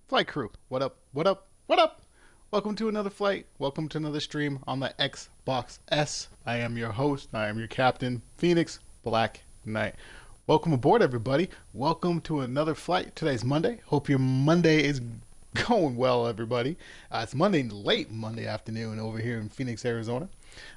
Flight crew, what up? What up? What up? Welcome to another flight. Welcome to another stream on the Xbox S. I am your host. I am your captain, Phoenix Black Knight. Welcome aboard, everybody. Welcome to another flight. Today's Monday. Hope your Monday is going well, everybody. It's late Monday afternoon over here in Phoenix, Arizona,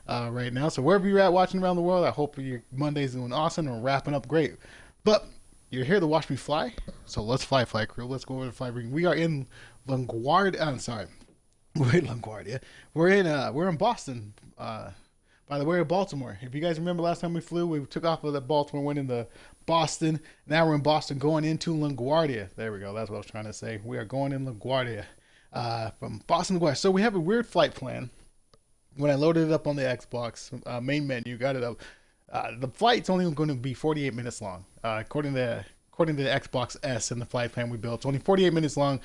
right now. So wherever you're at watching around the world, I hope your Monday's doing awesome and wrapping up great. But you're here to watch me fly, so let's fly, flight crew. Let's go over to flight ring. We are in LaGuardia. I'm sorry, we're in LaGuardia. We're in Boston. By the way, of Baltimore. If you guys remember last time we flew, we took off of the Baltimore, went into Boston. Now we're in Boston, going into LaGuardia. There we go. That's what I was trying to say. We are going in LaGuardia from Boston to LaGuardia. So we have a weird flight plan. When I loaded it up on the Xbox main menu, got it up. The flight's only going to be 48 minutes long, according to the Xbox S and the flight plan we built. It's only 48 minutes long.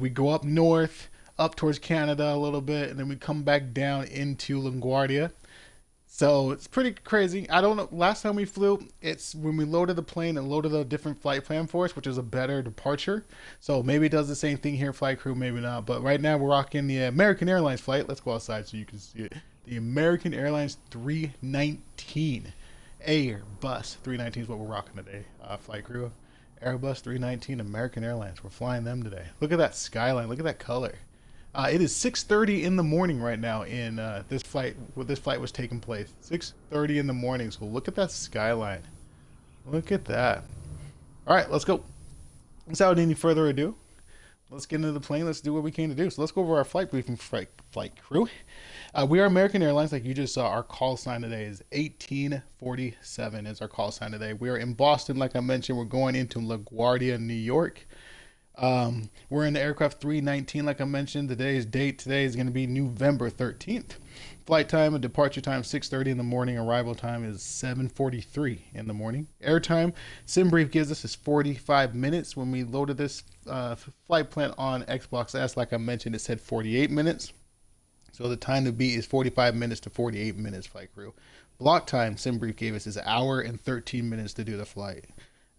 We go up north, up towards Canada a little bit, and then we come back down into LaGuardia. So it's pretty crazy. I don't know. Last time we flew, it's when we loaded the plane and loaded a different flight plan for us, which is a better departure. So maybe it does the same thing here, flight crew, maybe not. But right now we're rocking the American Airlines flight. Let's go outside so you can see it. The American Airlines 319. Airbus 319 is what we're rocking today, flight crew. Airbus 319, American Airlines. We're flying them today. Look at that skyline. Look at that color. It is 6:30 in the morning right now in this flight, where this flight was taking place. 6:30 in the morning. So look at that skyline. Look at that. All right, let's go. Without any further ado, let's get into the plane. Let's do what we came to do. So let's go over our flight briefing, flight crew. We are American Airlines, like you just saw. Our call sign today is 1847 is our call sign today. We are in Boston, like I mentioned. We're going into LaGuardia, New York. We're in the aircraft 319, like I mentioned. Today's date today is going to be November 13th. Flight time and departure time 6:30 in the morning. Arrival time is 7:43 in the morning. Air time, SimBrief gives us is 45 minutes. When we loaded this flight plan on Xbox S, like I mentioned, it said 48 minutes. So the time to beat is 45 minutes to 48 minutes, flight crew. Block time, SimBrief gave us is hour and 13 minutes to do the flight.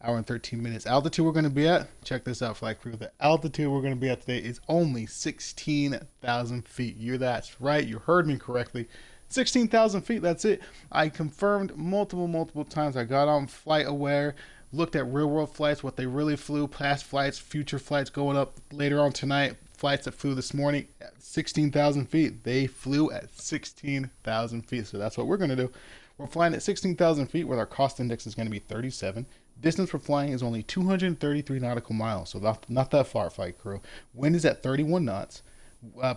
Hour and 13 minutes. Altitude we're going to be at, check this out, flight crew. The altitude we're going to be at today is only 16,000 feet. That's right. You heard me correctly. 16,000 feet. That's it. I confirmed multiple times. I got on Flight Aware, looked at real world flights, what they really flew, past flights, future flights going up later on tonight. Flights that flew this morning at 16,000 feet. They flew at 16,000 feet. So that's what we're going to do. We're flying at 16,000 feet where our cost index is going to be 37. Distance for flying is only 233 nautical miles. So not that far, flight crew. Wind is at 31 knots.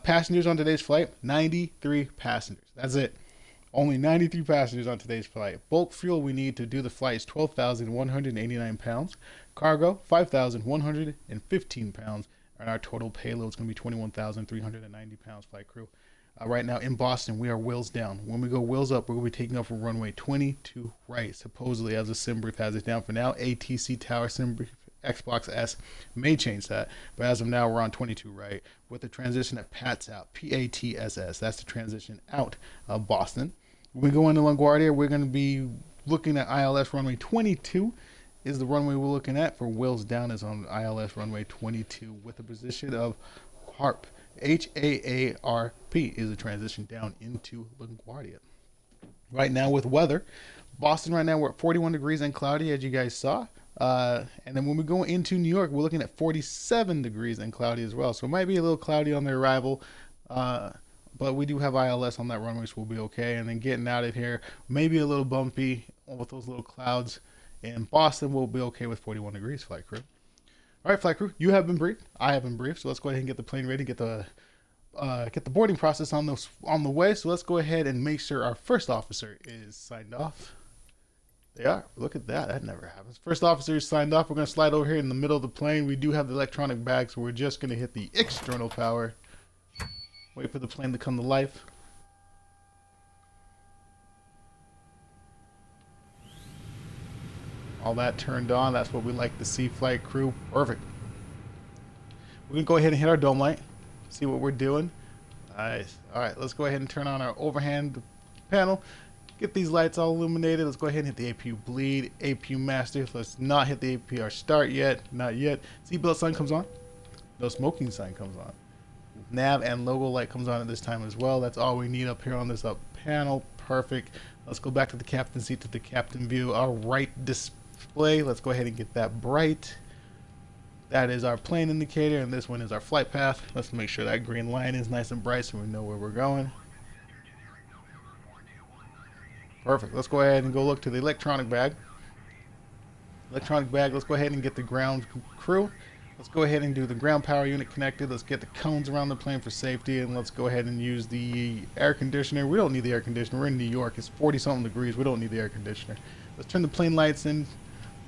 Passengers on today's flight, 93 passengers. That's it. Only 93 passengers on today's flight. Bulk fuel we need to do the flight is 12,189 pounds. Cargo, 5,115 pounds. And our total payload is going to be 21,390 pounds, flight crew. Right now in Boston, we are wheels down. When we go wheels up, we're going to be taking off from runway 22 right, supposedly, as the SimBrief has it down for now. ATC Tower SimBrief Xbox S may change that, but as of now, we're on 22 right with the transition at PATS out, PATSS. That's the transition out of Boston. When we go into LaGuardia, we're going to be looking at ILS runway 22. Is the runway we're looking at for wheels down is on ILS runway 22 with the position of HARP. HAARP is a transition down into LaGuardia. Right now with weather, Boston right now we're at 41 degrees and cloudy, as you guys saw. And then when we go into New York, we're looking at 47 degrees and cloudy as well. So it might be a little cloudy on the arrival, but we do have ILS on that runway, so we'll be okay. And then getting out of here, maybe a little bumpy with those little clouds. In Boston, we'll be okay with 41 degrees, flight crew. All right, flight crew, you have been briefed. I have been briefed. So let's go ahead and get the plane ready, get the boarding process on the way. So let's go ahead and make sure our first officer is signed off. They are. Look at that. That never happens. First officer is signed off. We're going to slide over here in the middle of the plane. We do have the electronic bag, so we're just going to hit the external power. Wait for the plane to come to life. All that turned on. That's what we like to see, flight crew. Perfect. We're going to go ahead and hit our dome light. See what we're doing. Nice. All right, let's go ahead and turn on our overhand panel. Get these lights all illuminated. Let's go ahead and hit the APU bleed, APU master. Let's not hit the APR start yet. Not yet. Seatbelt sign comes on. No smoking sign comes on. Nav and logo light comes on at this time as well. That's all we need up here on this up panel. Perfect. Let's go back to the captain seat, to the captain view. Our right display, let's go ahead and get that bright. That is our plane indicator, and this one is our flight path. Let's make sure that green line is nice and bright so we know where we're going. Perfect. Let's go ahead and go look to the electronic bag. Let's go ahead and get the ground crew. Let's go ahead and do the ground power unit connected. Let's get the cones around the plane for safety, and let's go ahead and use the air conditioner. We don't need the air conditioner. We're in New York. It's 40-something degrees. We don't need the air conditioner. Let's turn the plane lights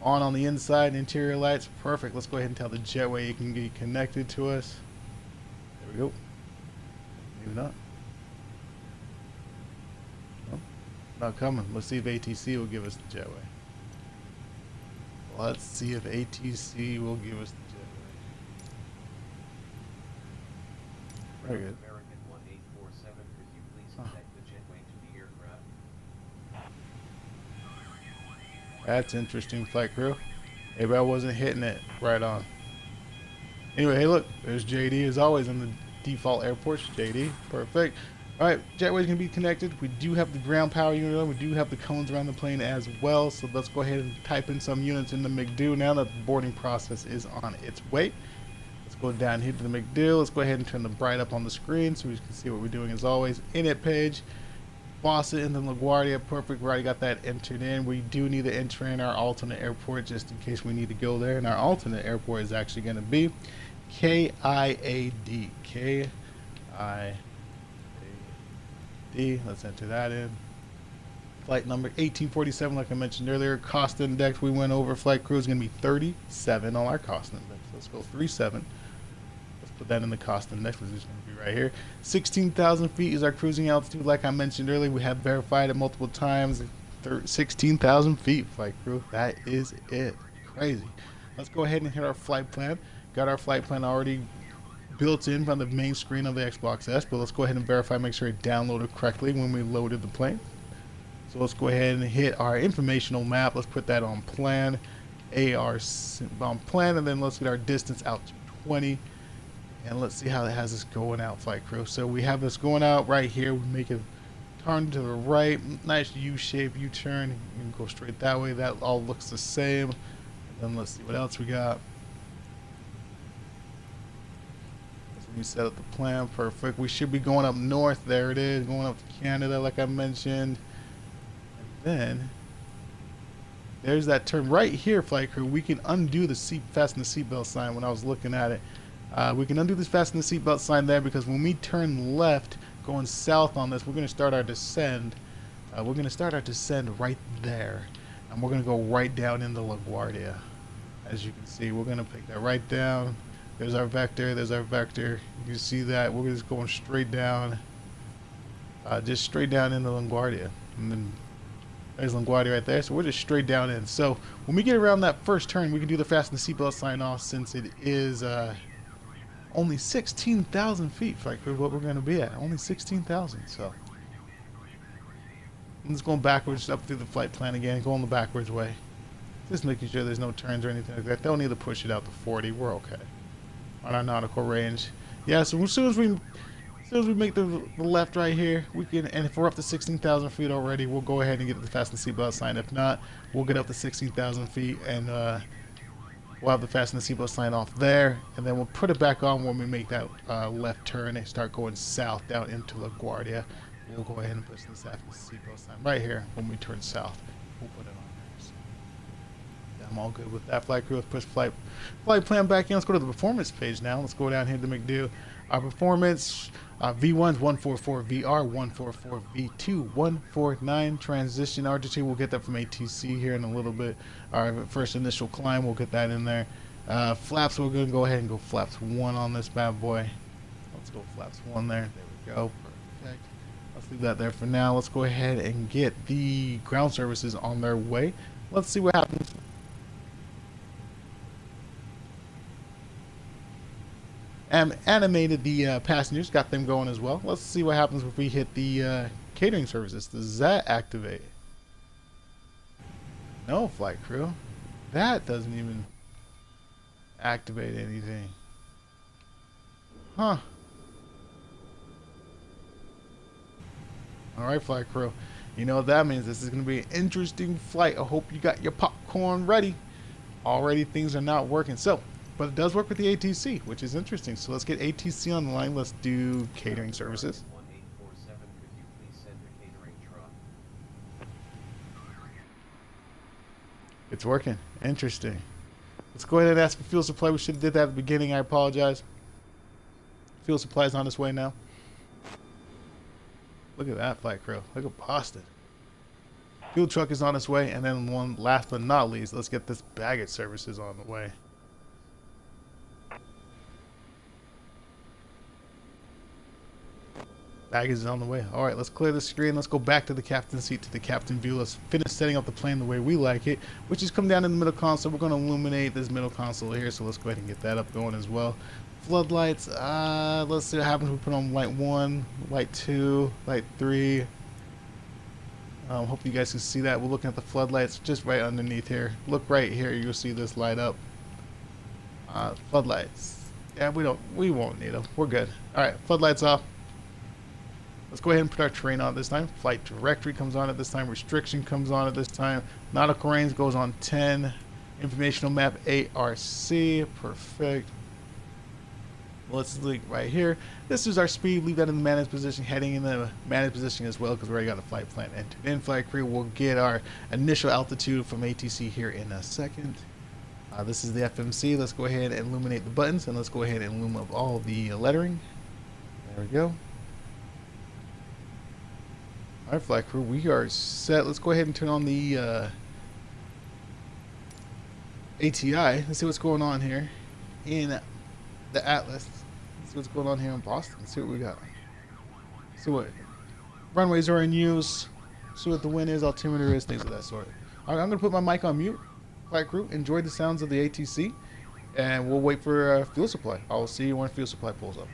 on the inside, interior lights. Perfect. Let's go ahead and tell the jetway it can get connected to us. There we go. Maybe not. No, not coming. Let's see if ATC will give us the jetway. Let's see if ATC will give us the jetway. Very good. American 1847, could you please connect the jetway to the aircraft? That's interesting, flight crew. Maybe I wasn't hitting it right on. Anyway, hey look, there's JD as always in the default airports. JD, perfect. Alright, jetway's gonna be connected. We do have the ground power unit on. We do have the cones around the plane as well. So let's go ahead and type in some units in the McDo now that the boarding process is on its way. Go down here to the McDill. Let's go ahead and turn the bright up on the screen so we can see what we're doing as always. Init page, Faucet, and then LaGuardia. Perfect. We already got that entered in. We do need to enter in our alternate airport just in case we need to go there. And our alternate airport is actually going to be KIAD. KIAD. Let's enter that in. Flight number 1847, like I mentioned earlier. Cost index, we went over. Flight crew is going to be 37 on our cost index. Let's go 37. Let's put that in the cost index, which is going to be right here. 16,000 feet is our cruising altitude. Like I mentioned earlier, we have verified it multiple times. 16,000 feet, flight crew. That is it. Crazy. Let's go ahead and hit our flight plan. Got our flight plan already built in from the main screen of the Xbox S, but let's go ahead and verify, make sure it downloaded correctly when we loaded the plane. So let's go ahead and hit our informational map. Let's put that on plan, AR on plan, and then let's get our distance out to 20. And let's see how it has us going out, flight crew. So we have this going out right here. We make a turn to the right, nice U-shape U-turn. You can go straight that way. That all looks the same. And then let's see what else we got. We set up the plan. Perfect. We should be going up north. There it is, going up to Canada, like I mentioned. Then there's that turn right here, flight crew. We can undo the fasten the seatbelt sign. When I was looking at it, we can undo this fasten the seatbelt sign there, because when we turn left going south on this, we're going to start our descend. Right there, and we're going to go right down into LaGuardia. As you can see, we're going to pick that right down. There's our vector. You can see that we're just going straight down, just straight down into LaGuardia, and then there's LaGuardia right there. So we're just straight down in. So when we get around that first turn, we can do the fasten the seatbelt sign off, since it is only 16,000 feet. Like what we're going to be at, only 16,000. So I'm just going backwards up through the flight plan again, going the backwards way, just making sure there's no turns or anything like that. They'll need to push it out to 40. We're okay on our nautical range. Yeah. So as soon as we make the left right here, we can, and if we're up to 16,000 feet already, we'll go ahead and get the fasten seatbelt sign. If not, we'll get up to 16,000 feet, and we'll have the fasten the seatbelt sign off there, and then we'll put it back on when we make that left turn and start going south down into LaGuardia. We'll go ahead and push the fasten the seatbelt sign right here when we turn south. We'll put it on there. So, yeah, I'm all good with that, flight crew. Let's push flight plan back in. Let's go to the performance page now. Let's go down here to McDo. Our performance, V1's 144, VR 144, V2 149. Transition altitude, we'll get that from ATC here in a little bit. Our first initial climb, we'll get that in there. Flaps, we're going to go ahead and go flaps 1 on this bad boy. Let's go flaps 1 there. There we go. Perfect. Let's leave that there for now. Let's go ahead and get the ground services on their way. Let's see what happens. Animated the passengers, got them going as well. Let's see what happens if we hit the catering services. Does that activate? No, flight crew. That doesn't even activate anything. Huh. Alright, flight crew. You know what that means. This is going to be an interesting flight. I hope you got your popcorn ready. Already things are not working. So, but it does work with the ATC, which is interesting. So let's get ATC on the line. Let's do catering services. 1847, could you please send a catering truck? It's working. Interesting. Let's go ahead and ask for fuel supply. We should have did that at the beginning. I apologize. Fuel supply is on its way now. Look at that flight crew. Look at Boston. Fuel truck is on its way. And then one last but not least, let's get this baggage services on the way. Baggage is on the way. Alright, let's clear the screen. Let's go back to the captain's seat, to the captain view. Let's finish setting up the plane the way we like it, which is come down in the middle console. We're going to illuminate this middle console here, so let's go ahead and get that up going as well. Floodlights, let's see what happens. We put on light 1, light 2, light 3. Hope you guys can see that. We're looking at the floodlights just right underneath here. Look right here, you'll see this light up. Floodlights. Yeah, we won't need them. We're good. Alright, floodlights off. Let's go ahead and put our terrain on this time. Flight directory comes on at this time. Restriction comes on at this time. Nautical range goes on 10. Informational map ARC. Perfect. Let's look right here. This is our speed. Leave that in the managed position. Heading in the managed position as well, because we already got a flight plan entered in. Flight crew will get our initial altitude from ATC here in a second. This is the FMC. Let's go ahead and illuminate the buttons, and let's go ahead and illuminate all the lettering. There we go. Alright, flight crew, we are set. Let's go ahead and turn on the ATI. Let's see what's going on here in the Atlas. Let's see what's going on here in Boston. Let's see what we got. See what runways are in use. See what the wind is, altimeter is, things of that sort. Alright, I'm going to put my mic on mute. Flight crew, enjoy the sounds of the ATC, and we'll wait for fuel supply. I will see you when fuel supply pulls up.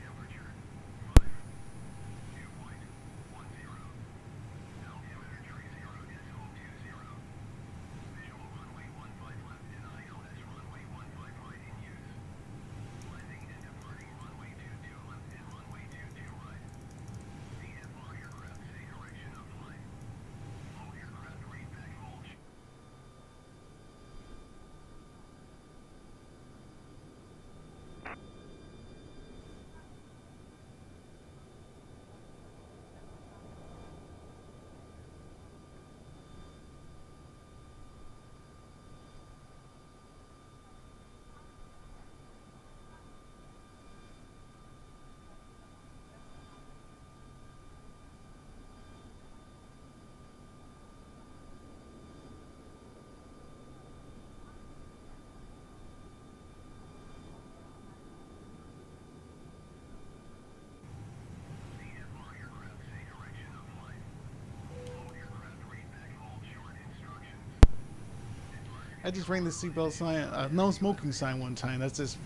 I just rang the seatbelt sign, no smoking sign one time. That's just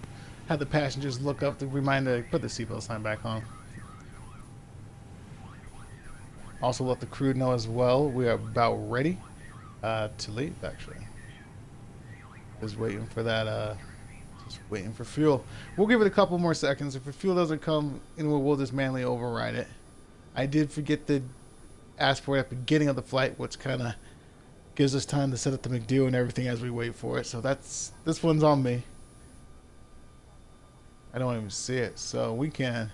had the passengers look up to remind to put the seatbelt sign back on. Also let the crew know as well, we are about ready to leave actually. Just waiting for that, just waiting for fuel. We'll give it a couple more seconds. If the fuel doesn't come, we'll just manually override it. I did forget to ask for it at the beginning of the flight, which kind of gives us time to set up the McDeal and everything as we wait for it. So this one's on me. I don't even see it, so we can.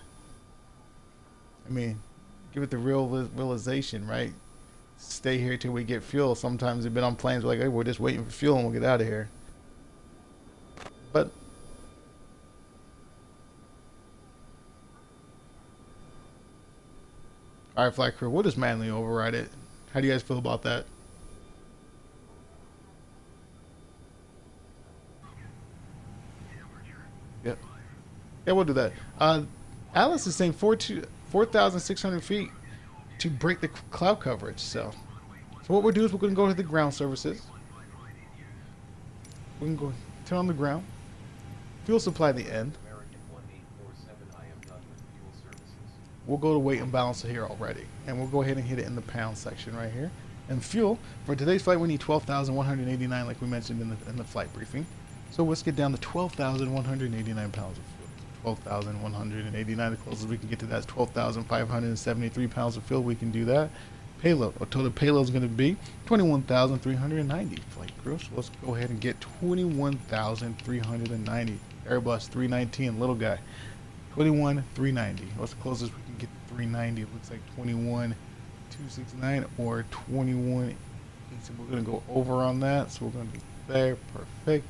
I mean, give it the realization, right? Stay here till we get fuel. Sometimes we've been on planes we're like, hey, we're just waiting for fuel and we'll get out of here. But all right, flight crew, we'll just manually override it. How do you guys feel about that? Yep. Yeah, we'll do that. Alice is saying 4,600 feet to break the cloud coverage. So what we'll do is we're going to go to the ground services. We can go turn on the ground. Fuel supply at the end. American 1847, I am done with fuel services. We'll go to weight and balance it here already. And we'll go ahead and hit it in the pound section right here. And fuel, for today's flight, we need 12,189 like we mentioned in the flight briefing. So let's get down to 12,189 pounds of fuel. 12,189. The closest we can get to that is 12,573 pounds of fuel. We can do that. Payload. Our total payload is going to be 21,390. Flight crew. So let's go ahead and get 21,390. Airbus 319, little guy. 21,390. What's the closest we can get to 390? It looks like 21,269 or 21. So we're going to go over on that. So we're going to be there. Perfect.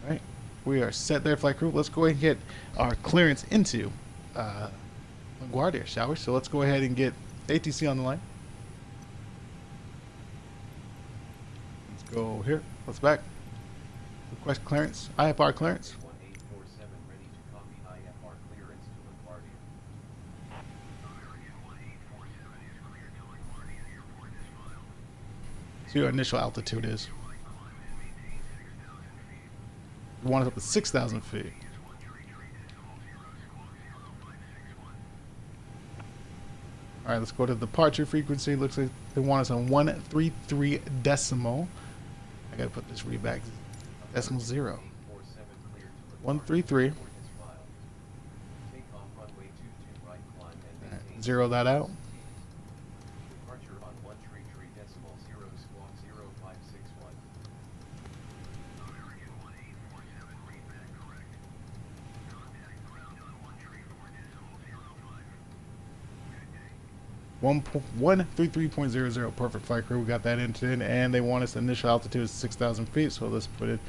All right. We are set there, flight crew. Let's go ahead and get our clearance into LaGuardia, shall we? So let's go ahead and get ATC on the line. Let's go here. Let's back. Request clearance. IFR clearance. 1847 ready to copy IFR clearance to LaGuardia. See what our initial altitude is. We want it up to 6,000 feet. All right, let's go to departure frequency. Looks like they want us on 133 decimal. I gotta put this read back. Decimal 0. 133. Right, zero that out. Departure on 133 decimal 0 squawk 0561. One 133.00. Perfect, flight crew. We got that entered in, and they want us initial altitude is 6,000 feet. So let's put it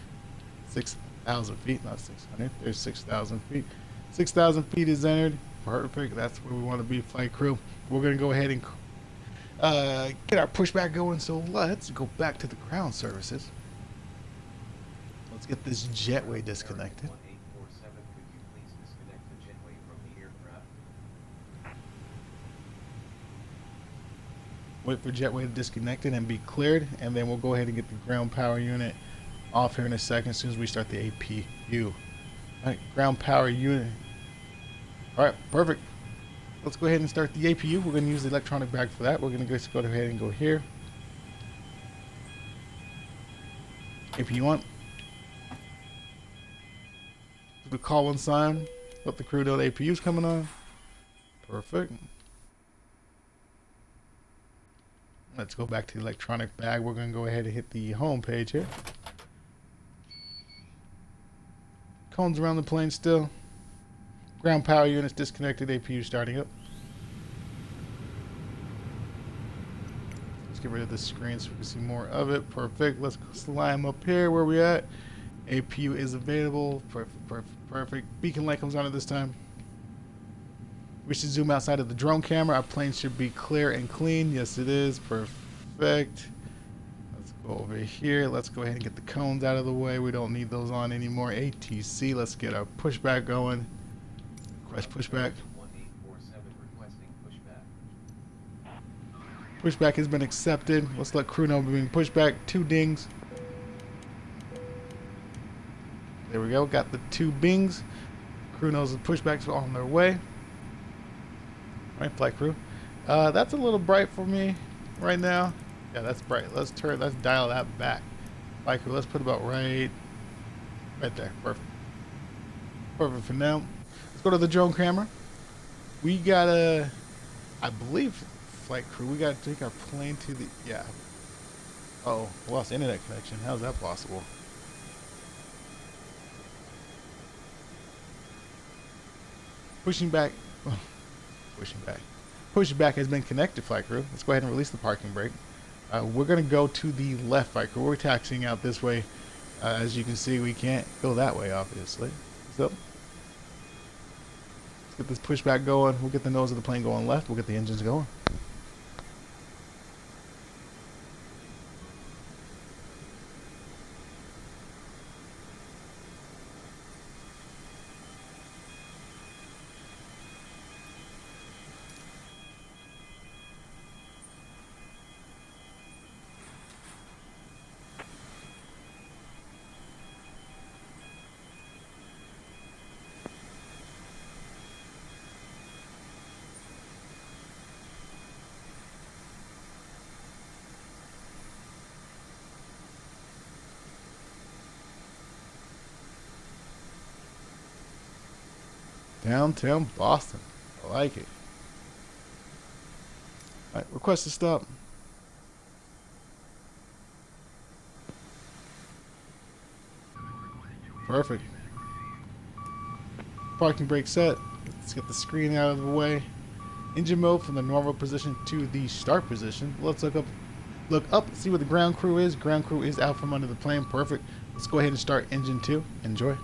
6,000 feet, not 600. There's 6,000 feet. 6,000 feet is entered. Perfect. That's where we want to be, flight crew. We're gonna go ahead and get our pushback going. So let's go back to the ground services. Let's get this jetway disconnected. 1847, could you please disconnect the jetway from the aircraft? Wait for jetway to disconnect it and be cleared, and then we'll go ahead and get the ground power unit off here in a second as soon as we start the APU. All right, ground power unit. All right, perfect. Let's go ahead and start the APU. We're going to use the electronic bag for that. We're going to just go ahead and go here. APU on. Do the call one sign. Let the crew know the APU's coming on. Perfect. Let's go back to the electronic bag. We're going to go ahead and hit the home page here. Cones around the plane still. Ground power units disconnected. APU starting up. Let's get rid of this screen so we can see more of it. Perfect. Let's slime up here. Where we at? APU is available. Perfect. Perfect. Perfect. Beacon light comes on at this time. We should zoom outside of the drone camera. Our plane should be clear and clean. Yes, it is. Perfect. Let's go over here. Let's go ahead and get the cones out of the way. We don't need those on anymore. ATC. Let's get our pushback going. Request pushback. 1847 requesting pushback. Pushback has been accepted. Let's let crew know we're being pushed back. 2 dings. There we go. Got the 2 bings. Crew knows the pushbacks are on their way. All right, flight crew. That's a little bright for me right now. Yeah, that's bright. Let's dial that back. Flight crew, let's put about right there. Perfect. Perfect for now. Let's go to the drone camera. We gotta, I believe, flight crew, we gotta take our plane to the, yeah. Uh-oh, lost internet connection. How's that possible? Pushing back. Pushing back. Pushback has been connected, flight crew. Let's go ahead and release the parking brake. We're going to go to the left, flight crew. We're taxiing out this way. As you can see, we can't go that way, obviously. So, let's get this pushback going. We'll get the nose of the plane going left. We'll get the engines going. Downtown Boston. I like it. Alright, request to stop. Perfect. Parking brake set. Let's get the screen out of the way. Engine mode from the normal position to the start position. Let's look up, see where the ground crew is. Ground crew is out from under the plane. Perfect. Let's go ahead and start engine 2. Enjoy.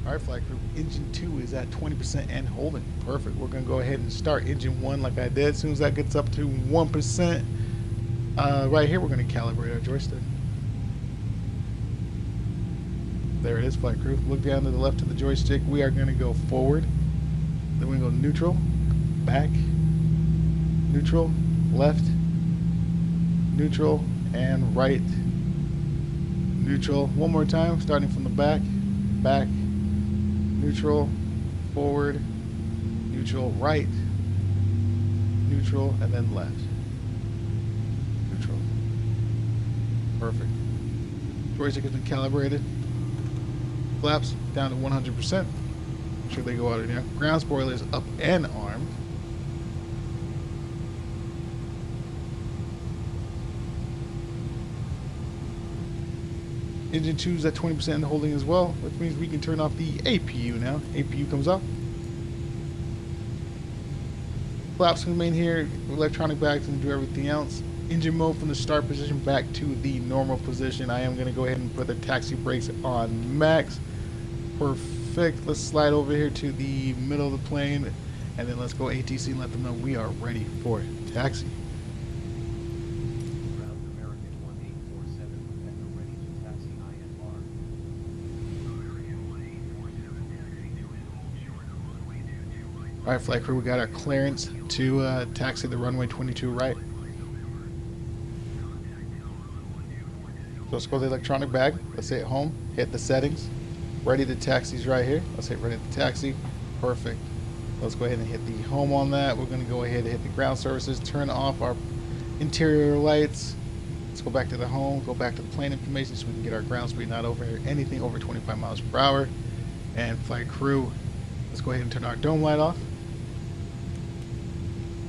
Alright, flight crew, engine 2 is at 20% and holding. Perfect. We're going to go ahead and start engine 1 like I did. As soon as that gets up to 1%, right here, we're going to calibrate our joystick. There it is, flight crew. Look down to the left of the joystick. We are going to go forward. Then we're going to go neutral, back, neutral, left, neutral, and right. Neutral. One more time, starting from the back, back, neutral, forward, neutral, right, neutral, and then left. Neutral. Perfect. Joystick has been calibrated. Flaps down to 100%. Make sure they go out of there. Ground spoiler is up and armed. Engine 2 is at 20% and holding as well, which means we can turn off the APU now. APU comes off. Flaps remain here. Electronic bags and do everything else. Engine mode from the start position back to the normal position. I am going to go ahead and put the taxi brakes on max. Perfect. Let's slide over here to the middle of the plane, and then let's go ATC and let them know we are ready for taxi. All right, flight crew, we got our clearance to taxi the runway 22 right. So let's go to the electronic bag. Let's hit home, hit the settings. Ready to taxi's right here. Let's hit ready to taxi. Perfect. Let's go ahead and hit the home on that. We're going to go ahead and hit the ground services, turn off our interior lights. Let's go back to the home, go back to the plane information so we can get our ground speed not over anything over 25 miles per hour. And flight crew, let's go ahead and turn our dome light off.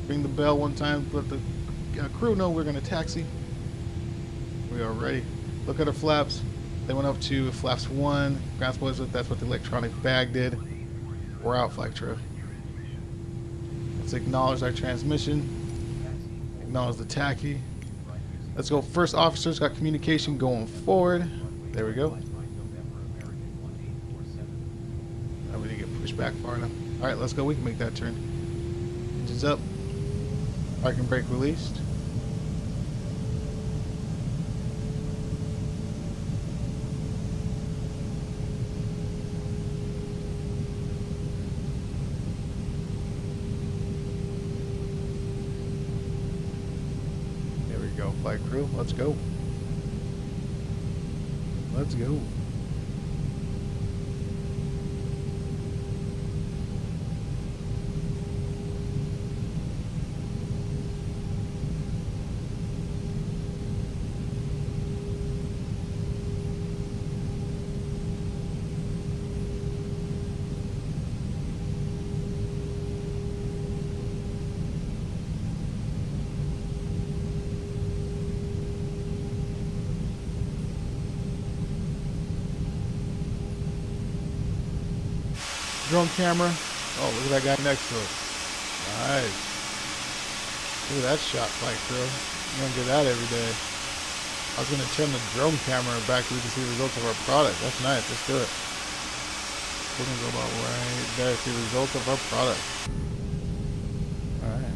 Ring the bell one time, let the crew know we're going to taxi. We are ready. Look at our flaps. They went up to flaps 1. Ground spoilers, that's what the electronic bag did. We're out, flight crew. Let's acknowledge our transmission. Acknowledge the taxi. Let's go. First officer's got communication going forward. There we go. Now we didn't get pushed back far enough. All right, let's go. We can make that turn. Engines up. Parking brake released. There we go, flight crew. Let's go. Let's go. Drone camera. Oh, look at that guy next to it. Nice. Look at that shot, flight crew. You don't get that every day. I was gonna turn the drone camera back so we can see the results of our product. That's nice. Let's do it. We're gonna go about right there to see the results of our product. Alright.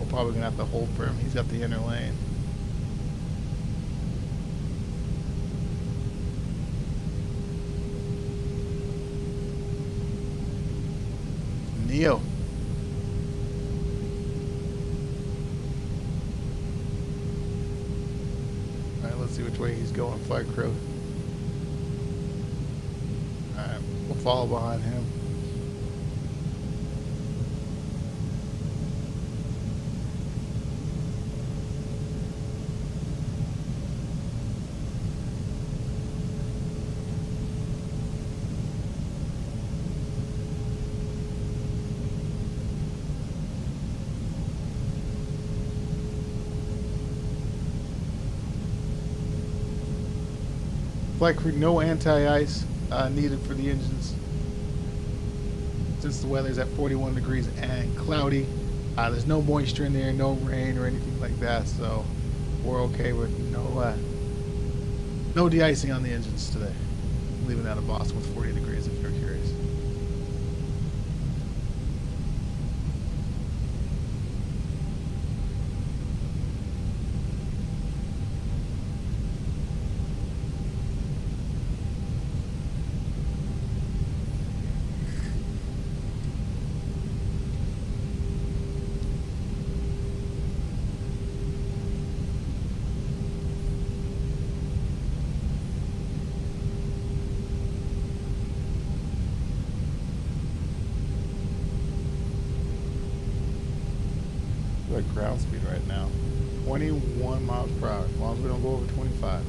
We're probably gonna have to hold for him. He's got the inner lane. Neo. Alright, let's see which way he's going, flight crew. Alright, we'll follow behind him. Flight crew, no anti-ice needed for the engines since the weather's at 41 degrees and cloudy. There's no moisture in there, no rain or anything like that, so we're okay with no de-icing on the engines today. Leaving that in Boston with 40 degrees if you're curious. We're at ground speed right now. 21 miles per hour, as long as we don't go over 25.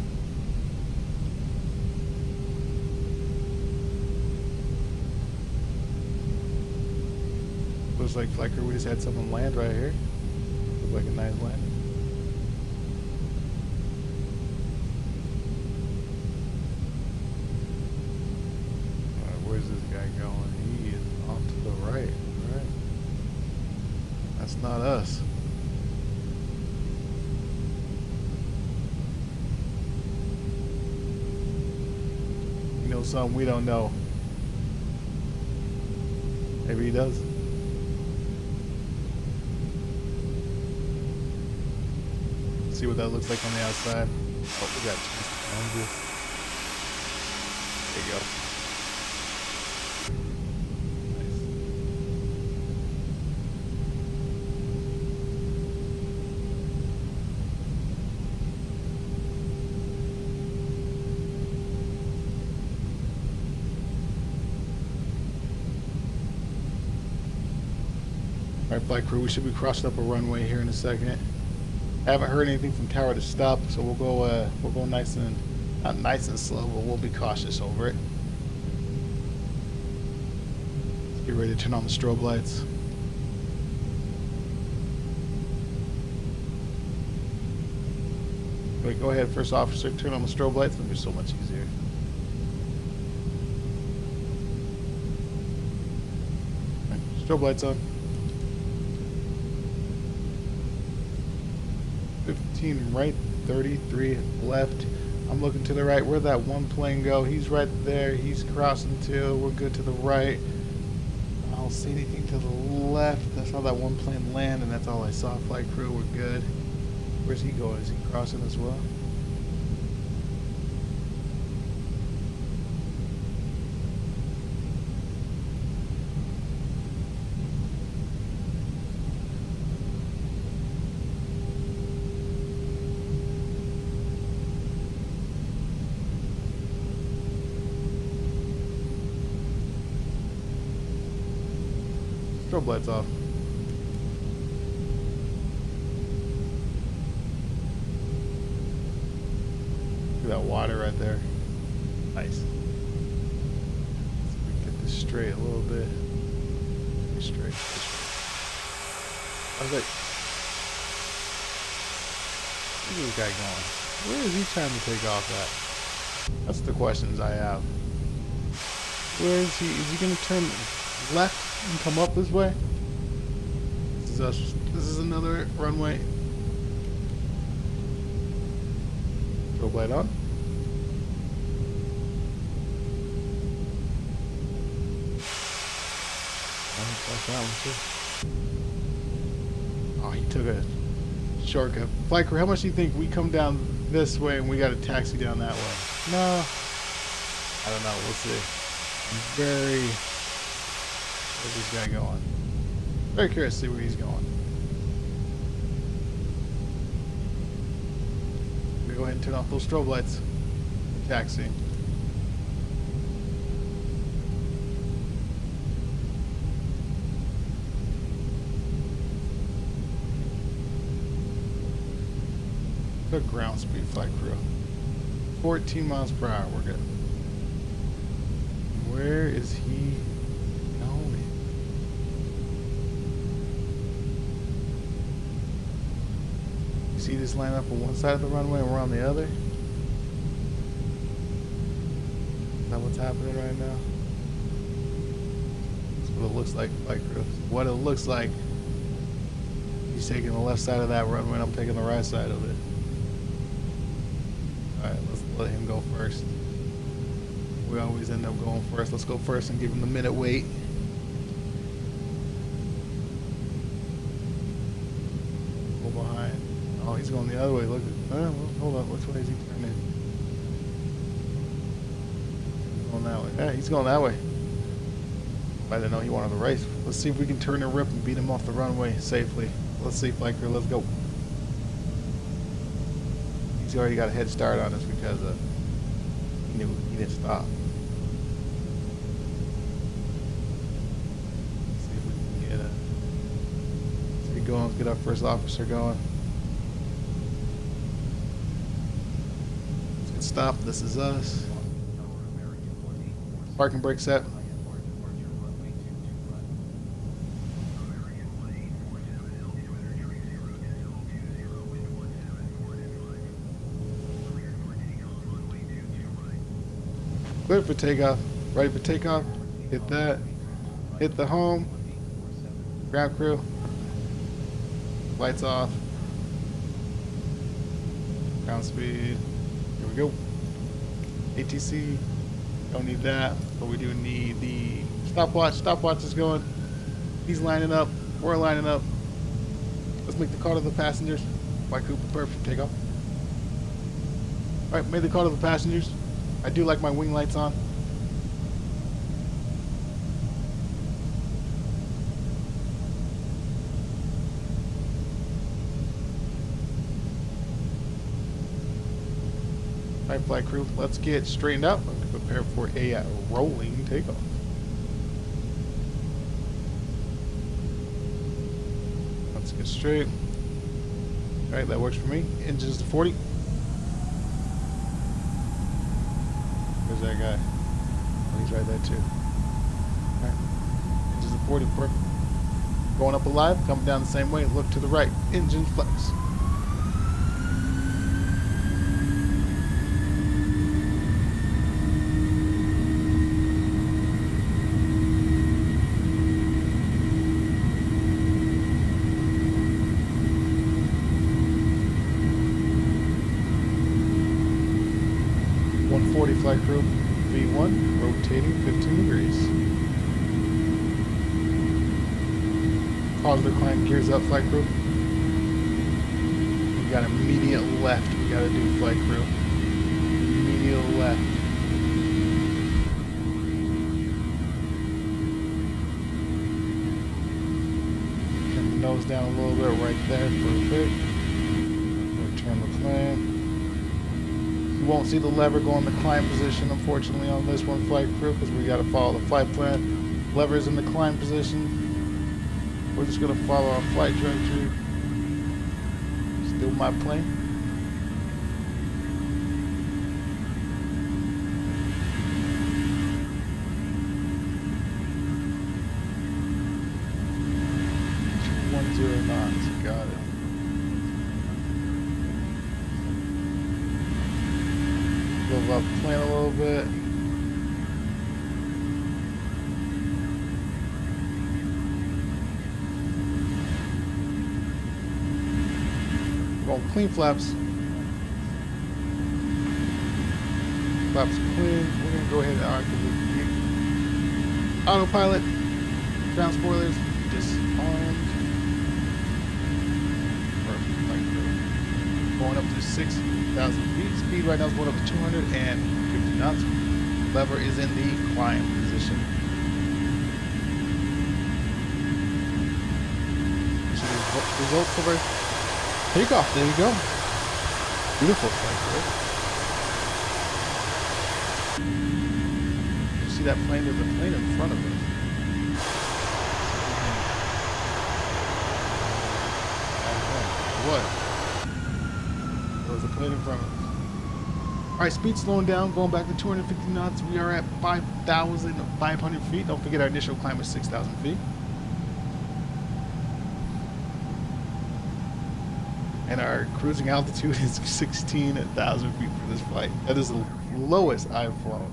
Looks like flight crew, we just had someone land right here. Looks like a nice landing. Where's this guy going? He is off to the right. Alright. That's not us. You know something we don't know. Maybe he does. See what that looks like on the outside. Oh, we got two. There you go. Alright, flight crew, we should be crossing up a runway here in a second. I haven't heard anything from tower to stop, so we'll go nice and not nice and slow, but we'll be cautious over it. Let's get ready to turn on the strobe lights. Wait, go ahead, first officer, turn on the strobe lights. It'll be so much easier. Right, strobe lights on. 15 right, 33 left. I'm looking to the right. Where'd that one plane go? He's right there. He's crossing too. We're good to the right. I don't see anything to the left. I saw that one plane land, and that's all I saw. Flight crew, we're good. Where's he going? Is he crossing as well? Strobe lights off. Look at that water right there. Nice. See if we can get this straight a little bit. Straight. I was like, where's this guy going? Where is he trying to take off at? That's the questions I have. Where is he? Is he gonna turn left and come up this way? This is us. This is another runway. Strobe light on. That one too. Oh, he took a shortcut. Flight crew, how much do you think we come down this way and we got a taxi down that way? No. I don't know. We'll see. Where's this guy going? Very curious to see where he's going. I'm gonna go ahead and turn off those strobe lights. Taxi. The ground speed, flight crew. 14 miles per hour, we're good. Where is he going? You see this line up on one side of the runway and we're on the other? Is that what's happening right now? That's what it looks like, flight crew. What it looks like. He's taking the left side of that runway and I'm taking the right side of it. Alright, let's let him go first. We always end up going first. Let's go first and give him the minute wait. Go behind. Oh, he's going the other way. Look at. Well, hold on. Which way is he turning? He's going that way. Yeah, he's going that way. I didn't know he wanted to race. Let's see if we can turn and rip and beat him off the runway safely. Let's see, flight crew. Let's go. He's already got a head start on us because he knew he didn't stop. Let's see if we can get going. Let's get our first officer going. Let's get stopped. This is us. Parking brake set. Clear for takeoff. Ready for takeoff. Hit that. Hit the home. Ground crew. Lights off. Ground speed. Here we go. ATC. Don't need that, but we do need the stopwatch. Stopwatch is going. He's lining up. We're lining up. Let's make the call to the passengers. Flight crew prepare for takeoff. Alright, made the call to the passengers. I do like my wing lights on. Alright, flight crew, let's get straightened out and prepare for a rolling takeoff. Let's get straight. Alright, that works for me. Engines to 40. Where's that guy? Oh, he's right there too. Alright. Engines to 40, perfect. Going up alive, coming down the same way, look to the right. Engine flex. Flight crew, V1, rotating 15 degrees. Positive climb, gears up, flight crew. We got immediate left we gotta do, flight crew. Immediate left. Turn the nose down a little bit right there, perfect. Return the plane. You won't see the lever go in the climb position, unfortunately, on this one, flight crew, because we got to follow the flight plan. Lever's in the climb position. We're just going to follow our flight trajectory. Still my plane. knots, got it. Move up the plane a little bit. Going clean flaps. Flaps clean. We're gonna go ahead and activate autopilot. Ground spoilers disarmed. Perfect. Flight crew. Going up to 6,000 feet. Speed right now is going up to 250 knots. Lever is in the climb position. Results of our takeoff. There you go. Beautiful flight crew. You see that plane? There's a plane in front of us. What? There was a plane in front of us. Alright, speed slowing down, going back to 250 knots. We are at 5,500 feet. Don't forget our initial climb was 6,000 feet. And our cruising altitude is 16,000 feet for this flight. That is the lowest I've flown.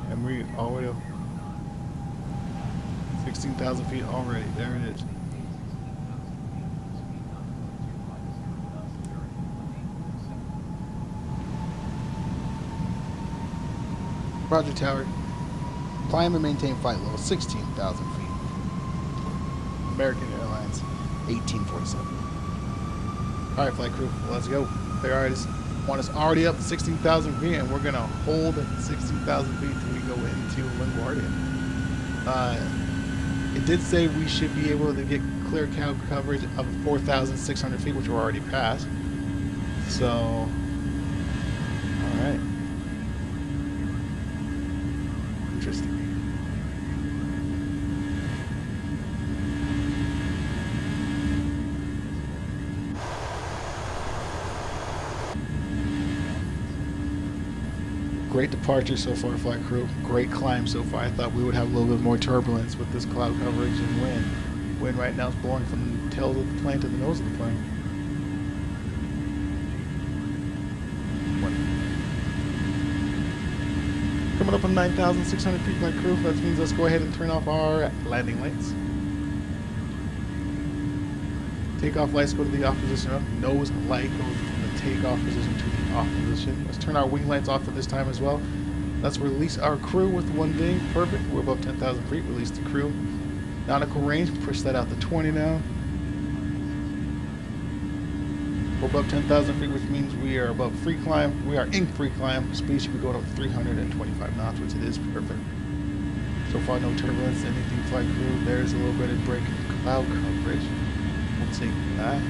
And we already up 16,000 feet already. There it is. Roger Tower. Climb and maintain flight level 16,000 feet. American Airlines 1847. Alright, flight crew, let's go. They want us already up to 16,000 feet, and we're going to hold 16,000 feet till we go into LaGuardia. It did say we should be able to get clear cloud coverage of 4,600 feet, which we're already past. So, alright. Interesting. Great departure so far, flight crew. Great climb so far. I thought we would have a little bit more turbulence with this cloud coverage and wind. Wind right now is blowing from the tail of the plane to the nose of the plane. Coming up on 9,600 feet, flight crew. That means let's go ahead and turn off our landing lights. Takeoff lights go to the off position. Nose light goes from the takeoff position to the off position. Let's turn our wing lights off at this time as well. Let's release our crew with one ding. Perfect. We're above 10,000 feet. Release the crew. Nautical range. Push that out to 20 now. We're above 10,000 feet, which means we are above free climb. We are in free climb. Speed should be going up to 325 knots, which it is perfect. So far, no turbulence, anything flight crew. There's a little bit of break in cloud coverage. We'll take that.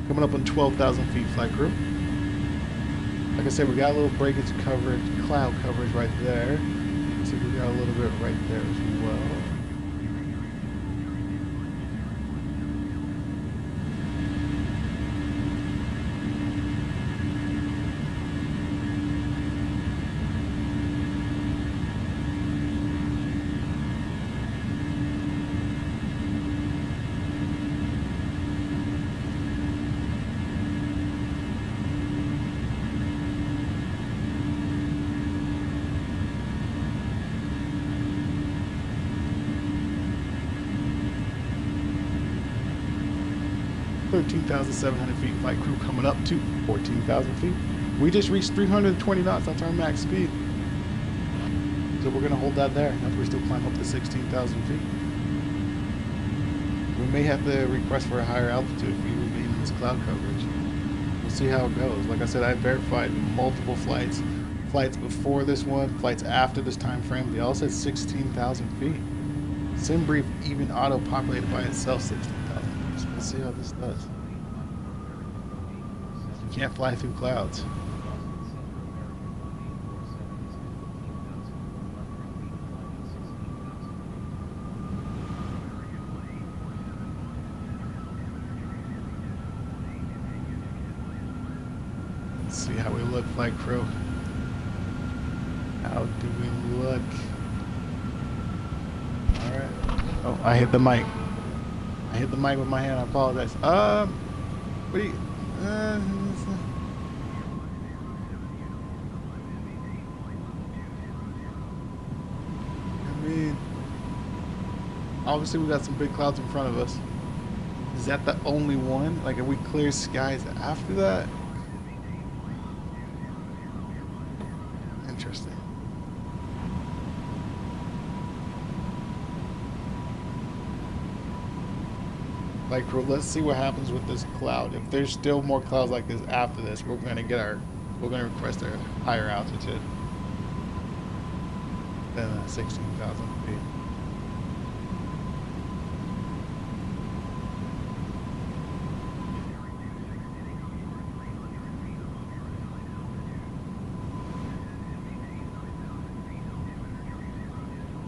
Coming up on 12,000 feet, flight crew. Like I said, we got a little breakage coverage, cloud coverage right there. So we got a little bit right there as well. $13,700 feet, flight crew coming up to 14,000 feet. We just reached 320 knots, that's our max speed. So we're gonna hold that there after we still climb up to 16,000 feet. We may have to request for a higher altitude if we remain in this cloud coverage. We'll see how it goes. Like I said, I verified multiple flights. Flights before this one, flights after this time frame, they all said 16,000 feet. SimBrief even auto-populated by itself 16,000. So we'll see how this does. You can't fly through clouds. Let's see how we look, flight crew. How do we look? Alright. Oh, I hit the mic. I hit the mic with my hand. I apologize. What do you... I mean... Obviously, we got some big clouds in front of us. Is that the only one? Like, are we clear skies after that? Interesting. Like, let's see what happens with this cloud. If there's still more clouds like this after this, we're gonna request a higher altitude than 16,000 feet.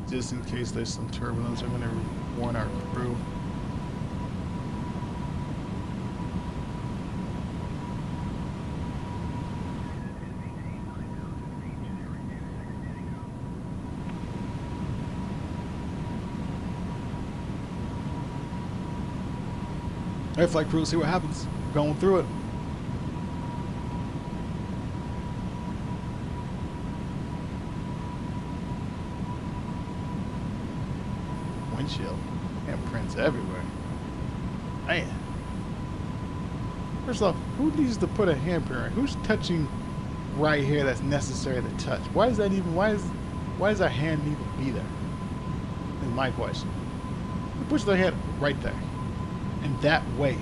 Just in case there's some turbulence, I'm gonna warn our crew. Alright, flight crew, see what happens. Going through it. Windshield. Handprints everywhere. Man. First off, who needs to put a handprint? Who's touching right here that's necessary to touch? Why is that even, why does our hand need to be there? Is my question. You push their hand right there. And that way.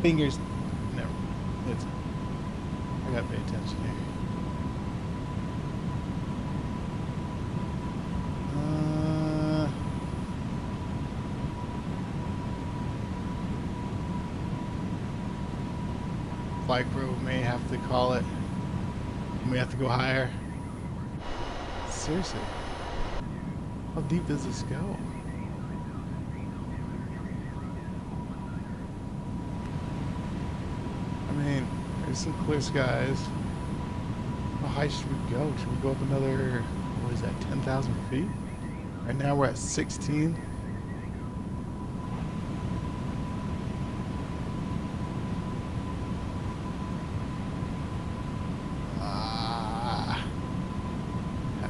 Fingers, never. I gotta pay attention here. Flight crew may have to call it. We may have to go higher. Seriously. How deep does this go? I mean, there's some clear skies. How high should we go? Should we go up another, what is that, 10,000 feet? Right now we're at 16.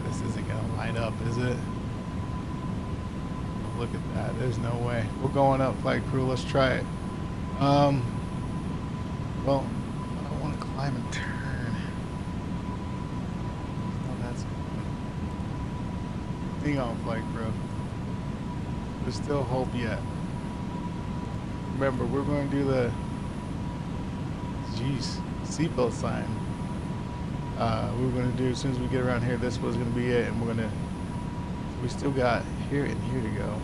This isn't gonna line up, is it? Look at that, there's no way. We're going up, flight crew, let's try it. Well, I don't want to climb and turn. Oh, that's good. Hang on, flight crew. There's still hope yet. Remember, we're going to do the seatbelt sign. We're going to do as soon as we get around here. This was going to be it, and we're going to. We still got here and here to go.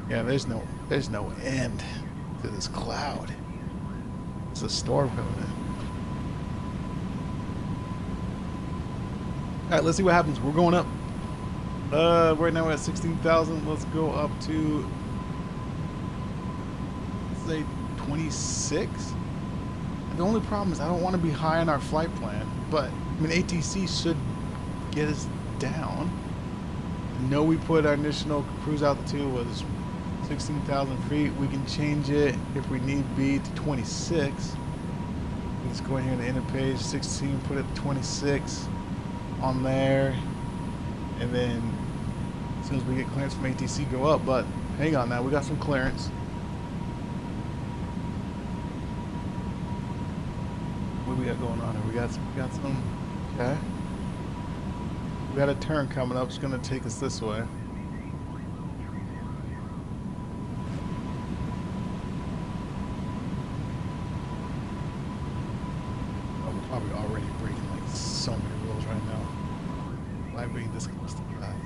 Yeah, there's no end to this cloud. It's a storm coming in. All right, let's see what happens. We're going up. Right now we're at 16,000. Let's go up to, let's say 26. The only problem is I don't want to be high on our flight plan, but I mean ATC should get us down. I know we put our initial cruise altitude was 16,000 feet. We can change it if we need be to 26. Let's go in here to inner page 16, put it at 26 on there, and then as soon as we get clearance from ATC, go up. But hang on, now we got some clearance. What do we got going on here? We got some. Okay. We got a turn coming up. It's gonna take us this way. Probably already breaking like so many rules right now by being this close to that.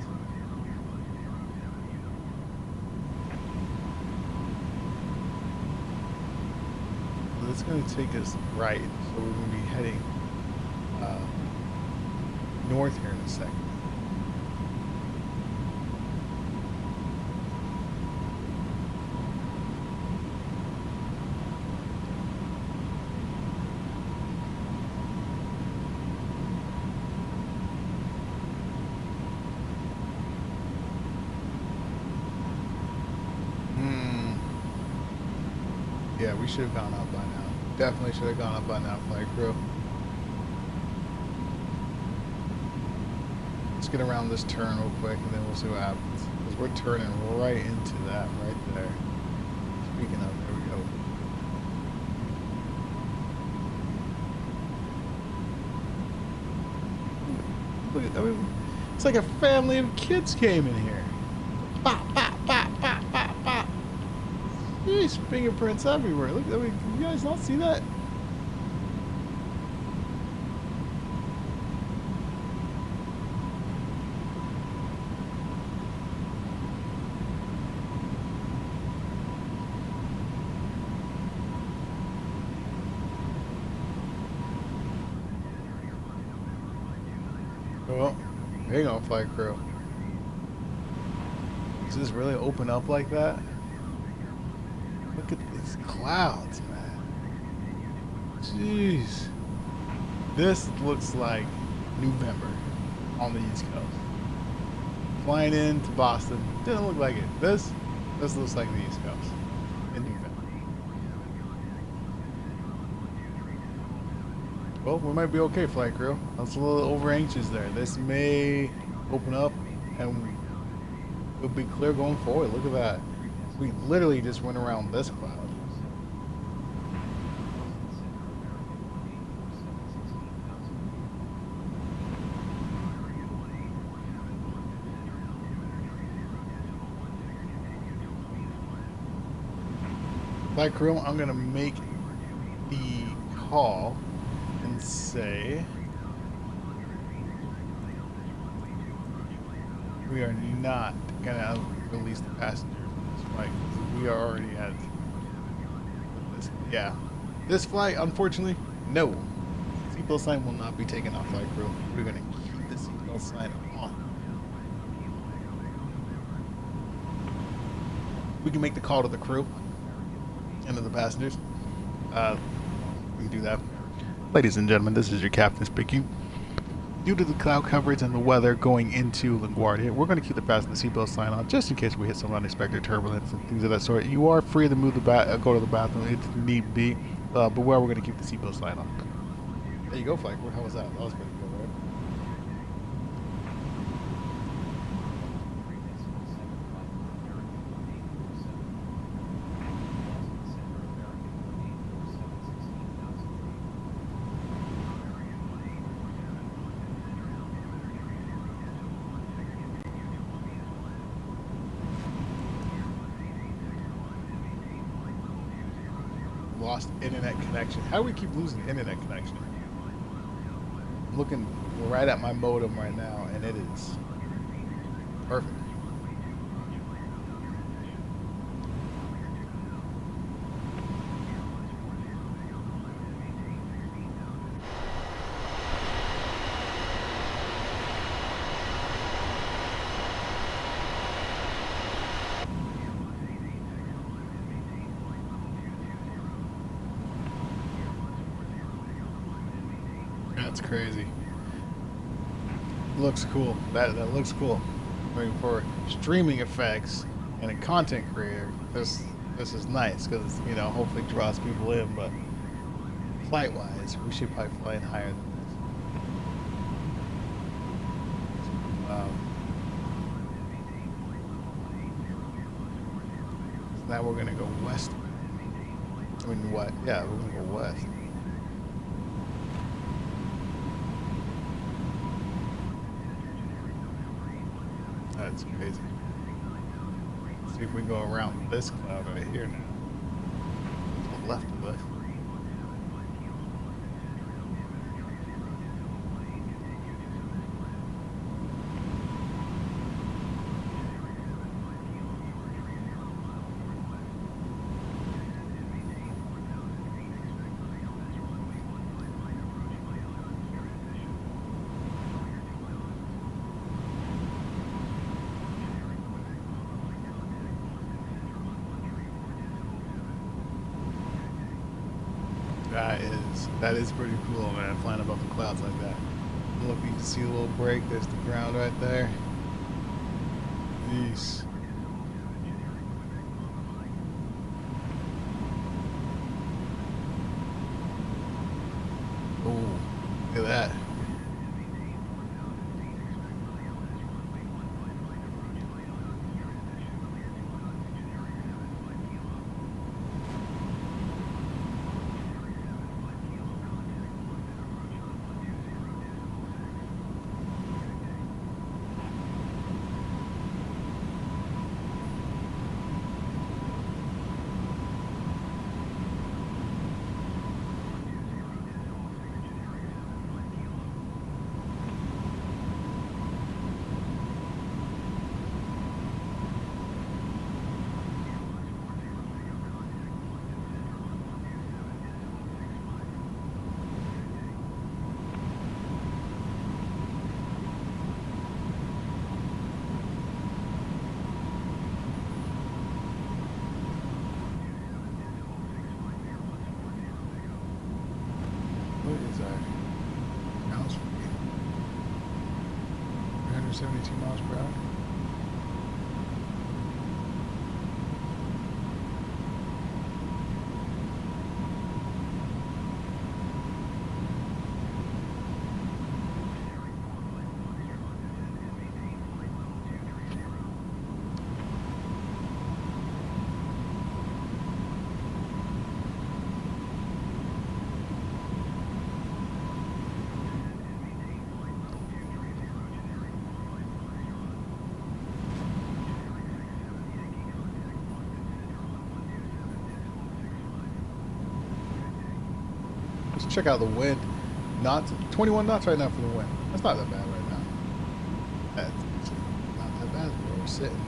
So it's going to take us right, so we're going to be heading north here in a second. Yeah, we should have gone up by now. Definitely should have gone up by now, flight crew. Let's get around this turn real quick and then we'll see what happens. Because we're turning right into that right there. Speaking of, there we go. Look at, I mean, it's like a family of kids came in here. Bop, bop, bop, bop, bop, bop. Jeez, fingerprints everywhere. Look, I mean, can you guys not see that? Well, hang on, flight crew. Does this really open up like that? Look at these clouds, man. Jeez. This looks like November on the East Coast. Flying into Boston, didn't look like it. This looks like the East Coast in November. Well, we might be okay, flight crew. I was a little over anxious there. This may open up and we'll be clear going forward. Look at that. We literally just went around this cloud. Flight crew, I'm gonna make the call and say we are not gonna release the passengers on this flight. We are already at this. Yeah, this flight, unfortunately, no. Seatbelt sign will not be taken off, flight crew. We're gonna keep the seatbelt sign on. We can make the call to the crew and to the passengers. We can do that. Ladies and gentlemen, this is your captain speaking. Due to the cloud coverage and the weather going into LaGuardia, we're going to keep the passenger seatbelt sign on just in case we hit some unexpected turbulence and things of that sort. You are free to move go to the bathroom if need be, but we're going to keep the seatbelt sign on. There you go, Flight. How was that? That was pretty good, right? Lost internet connection. How do we keep losing internet connection? I'm looking right at my modem right now and it is perfect. That's crazy. Looks cool. That looks cool. I mean, for streaming effects and a content creator, this is nice because hopefully draws people in. But flight wise, we should probably fly higher than this. So now we're gonna go west. I mean, what? Yeah, we're gonna go west. That's crazy. Let's see if we can go around this cloud right here now. To the left of us. That is pretty cool, man. Flying above the clouds like that. Look, you can see a little break. There's the ground right there. Peace. Oh, look at that. What is our miles per 372 miles per hour? Let's check out the wind. Knots, 21 knots right now for the wind. That's not that bad right now. That's not that bad where we're sitting.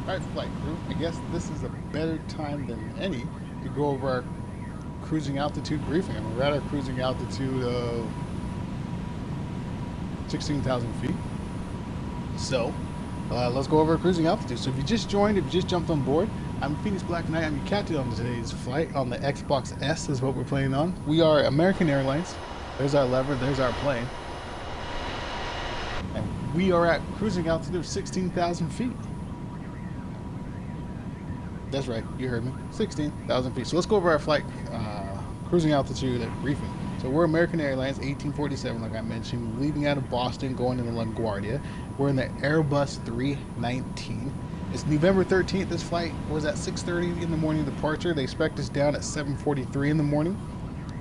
Alright, flight crew, I guess this is a better time than any to go over our cruising altitude briefing. I mean, we're at our cruising altitude of 16,000 feet. So, let's go over our cruising altitude. So if you just joined, if you just jumped on board, I'm Phoenix Black Knight. I'm your captain on today's flight on the Xbox S is what we're playing on. We are American Airlines. There's our lever, there's our plane. And we are at cruising altitude of 16,000 feet. That's right, you heard me. 16,000 feet. So let's go over our flight cruising altitude and briefing. So we're American Airlines 1847, like I mentioned, leaving out of Boston, going into LaGuardia. We're in the Airbus 319. It's November 13th. This flight was at 6:30 in the morning departure. They expect us down at 7:43 in the morning.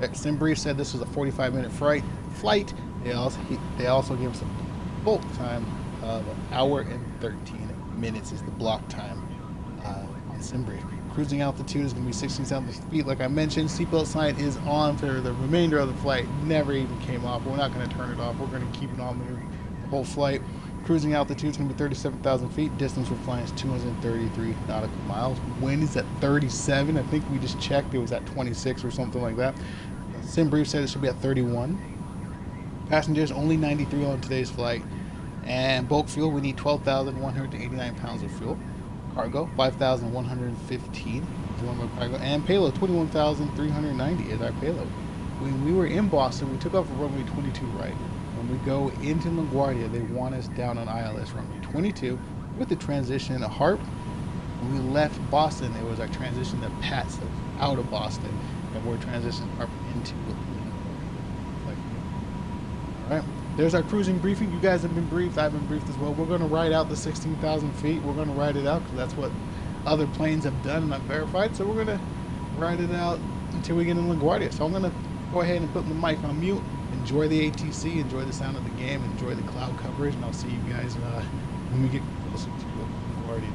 SimBrief said this was a 45-minute flight. They also gave us a bulk time of an hour and 13 minutes is the block time on SimBrief. Cruising altitude is going to be 16,000 feet. Like I mentioned, seatbelt sign is on for the remainder of the flight. Never even came off. We're not going to turn it off. We're going to keep it on the whole flight. Cruising altitude is going to be 37,000 feet. Distance we're flying is 233 nautical miles. Wind is at 37. I think we just checked. It was at 26 or something like that. SimBrief said it should be at 31. Passengers, only 93 on today's flight. And bulk fuel, we need 12,189 pounds of fuel. Cargo, 5,115 is one more cargo. And payload, 21,390 is our payload. When we were in Boston, we took off of runway 22 right. When we go into LaGuardia, they want us down on ILS runway 22 with the transition to HARP. When we left Boston, it was our transition to PATS, so out of Boston, and we're transitioning HARP into all right. There's our cruising briefing. You guys have been briefed. I've been briefed as well. We're going to ride out the 16,000 feet. We're going to ride it out because that's what other planes have done and I've verified. So we're going to ride it out until we get in LaGuardia. So I'm going to go ahead and put the mic on mute. Enjoy the ATC. Enjoy the sound of the game. Enjoy the cloud coverage. And I'll see you guys when we get closer to LaGuardia.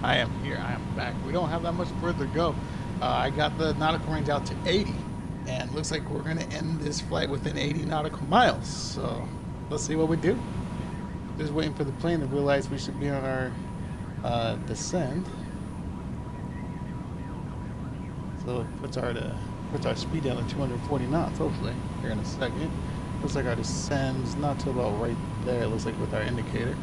I am here. I am back. We don't have that much further to go. I got the nautical range out to 80, and looks like we're going to end this flight within 80 nautical miles. So let's see what we do. Just waiting for the plane to realize we should be on our descent. So it puts our speed down to 240 knots, hopefully, here in a second. Looks like our descend's not till about right there, it looks like, with our indicator.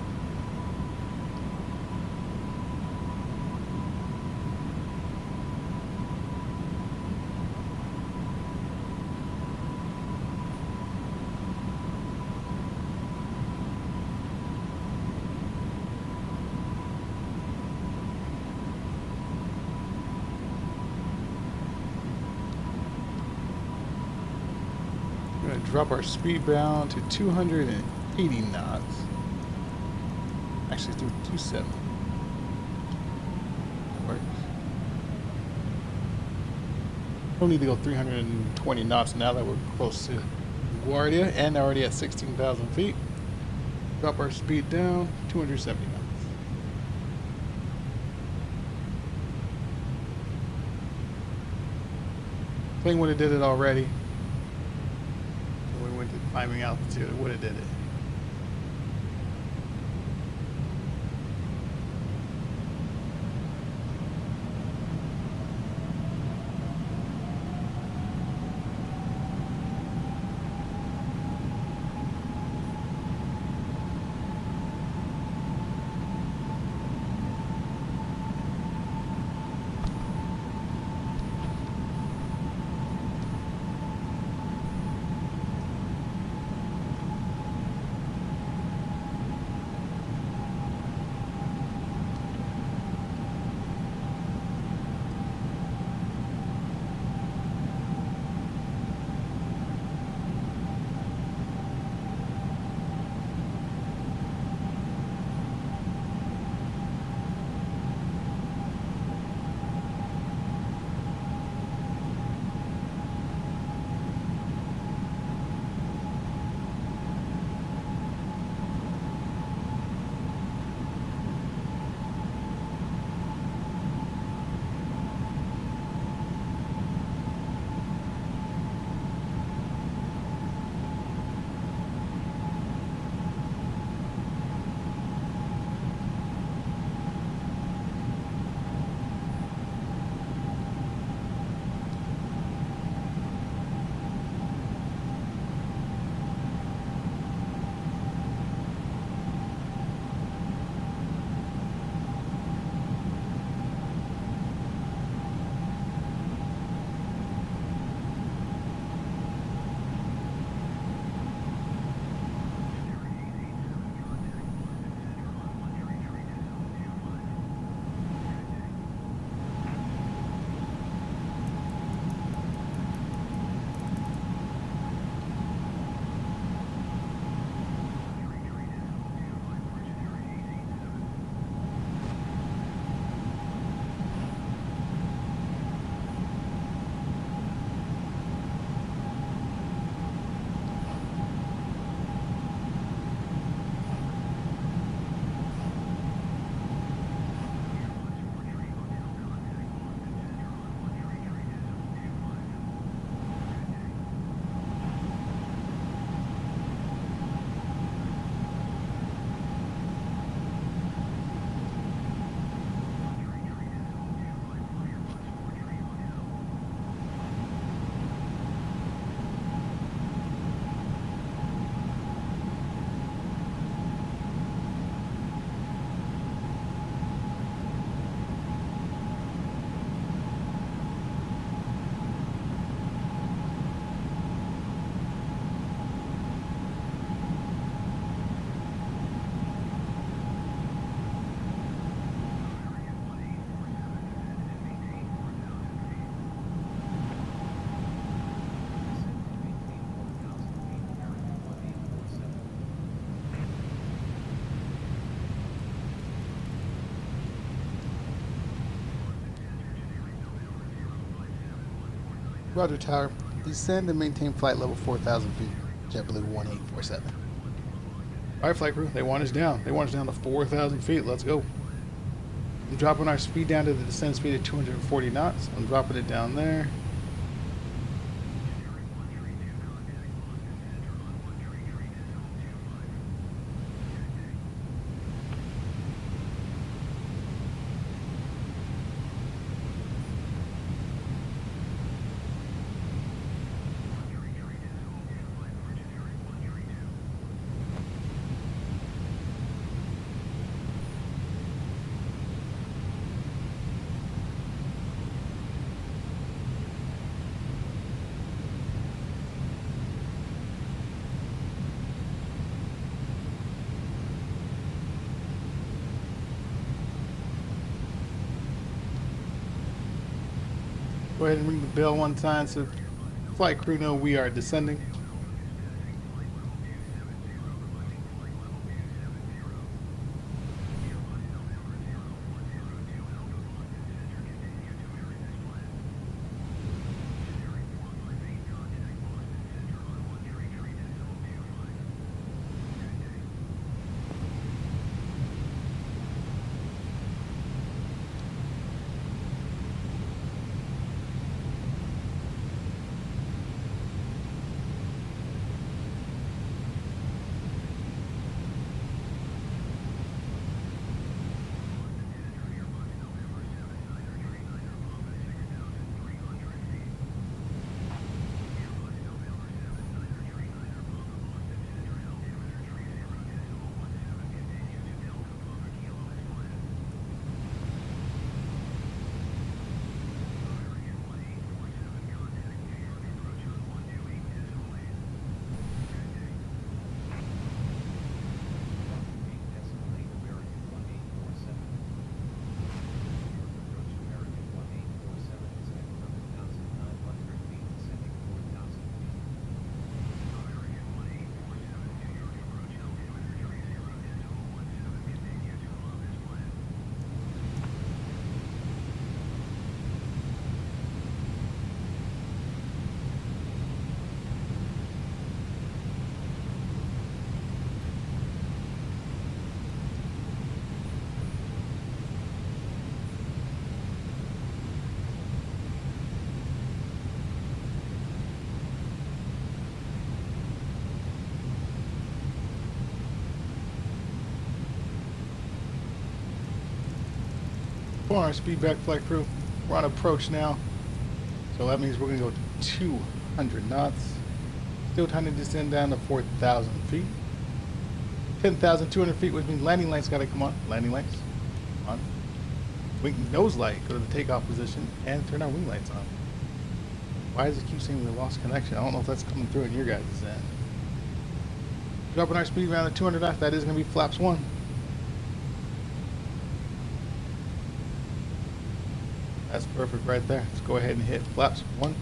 We're going to drop our speed down to 280 knots. Actually, through 270. That works. Don't need to go 320 knots now that we're close to LaGuardia and already at 16,000 feet. Drop our speed down 270 knots. Plane would have did it already. We went to climbing altitude, it would have did it. Roger, Tower. Descend and maintain flight level 4,000 feet. JetBlue 1847. All right, flight crew. They want us down. They want us down to 4,000 feet. Let's go. I'm dropping our speed down to the descent speed of 240 knots. I'm dropping it down there. Go ahead and ring the bell one time so flight crew know we are descending. Pulling our speed back, flight crew. We're on approach now. So that means we're going to go 200 knots. Still trying to descend down to 4,000 feet. 10,200 feet, which means landing lights got to come on. Landing lights. On. Wing nose light, go to the takeoff position, and turn our wing lights on. Why does it keep saying we lost connection? I don't know if that's coming through in your guys' end. Dropping our speed around to 200 knots. That is going to be flaps 1. That's perfect right there. Let's go ahead and hit flaps 1.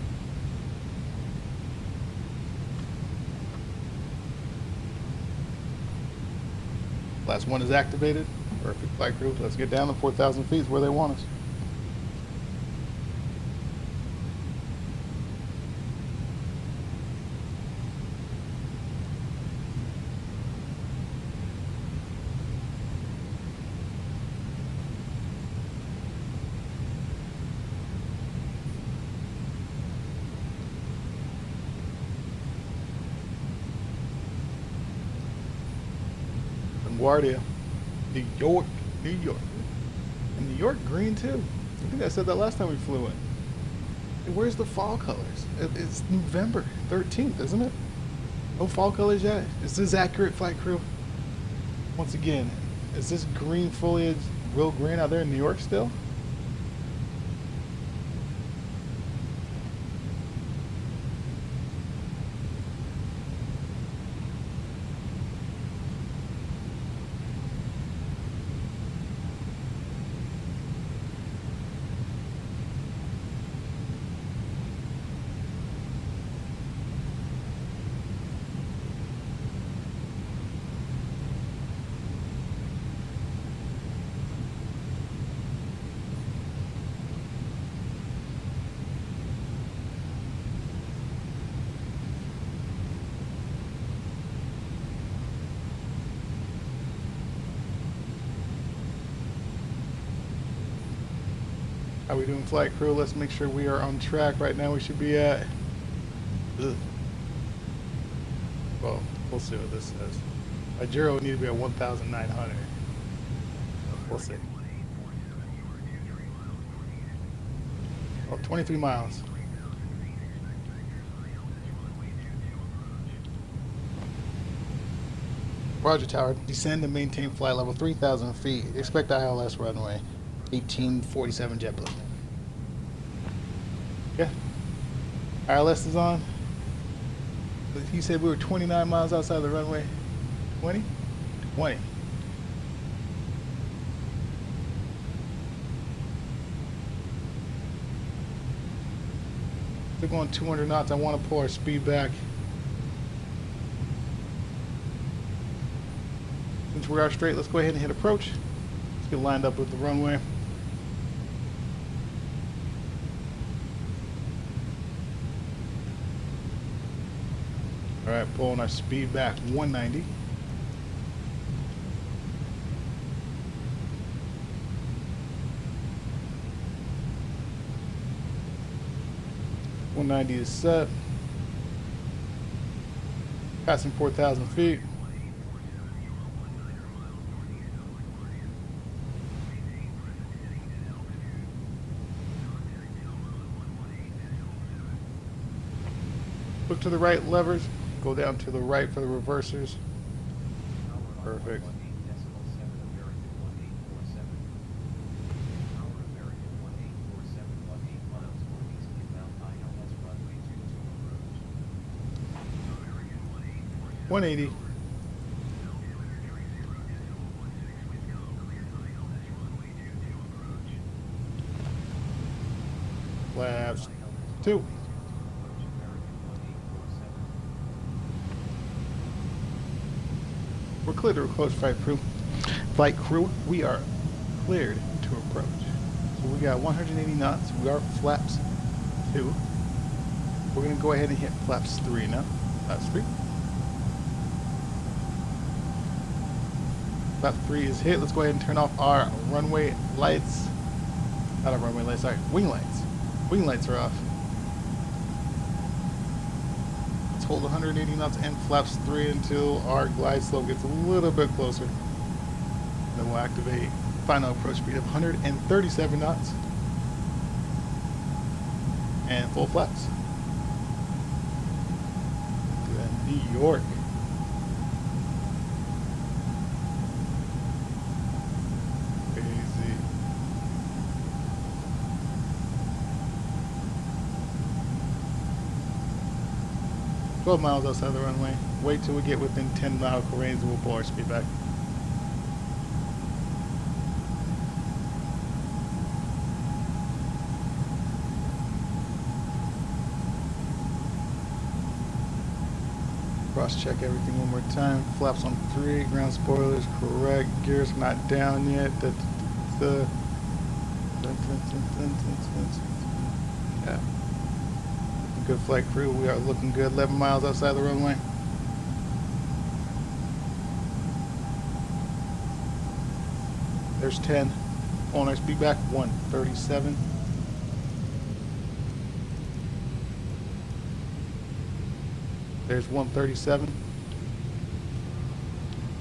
Flaps 1 is activated. Perfect, flight crew. Let's get down to 4,000 feet where they want us. LaGuardia, New York, New York. And New York green too. I think I said that last time we flew in. Hey, where's the fall colors? It's November 13th, isn't it? No fall colors yet. Is this accurate, flight crew? Once again, is this green foliage real green out there in New York still? How we doing, flight crew? Let's make sure we are on track. Right now we should be at... Ugh. Well, we'll see what this says. My gyro would need to be at 1,900. We'll see. Oh, 23 miles. Roger, tower. Descend and maintain flight level 3,000 feet. Expect ILS runway 1847 JetBlue. Yeah. ILS is on. He said we were 29 miles outside the runway. 20? 20. They're going 200 knots. I want to pull our speed back. Since we are straight, let's go ahead and hit approach. Let's get lined up with the runway. Alright, pulling our speed back 190. .190 is set. Passing 4,000 feet. Look to the right levers. Go down to the right for the reversers. Perfect. .180. Flaps 2. We're cleared to approach, flight crew. Flight crew, we are cleared to approach. So we got 180 knots. We are flaps 2. We're going to go ahead and hit flaps 3 now. Flaps 3. Flap 3 is hit. Let's go ahead and turn off our runway lights. Not our runway lights, sorry. Wing lights. Wing lights are off. Let's hold 180 knots and flaps 3 until our glide slope gets a little bit closer. Then we'll activate final approach speed of 137 knots. And full flaps. To New York. Crazy. "12 miles outside the runway. Wait till we get within 10 nautical range and we'll pull our speed back." Cross check everything one more time. Flaps on 3, ground spoilers correct. Gears not down yet. Yeah. Good flight crew. We are looking good. 11 miles outside the runway. There's 10. Pulling our speed back 137. There's 137.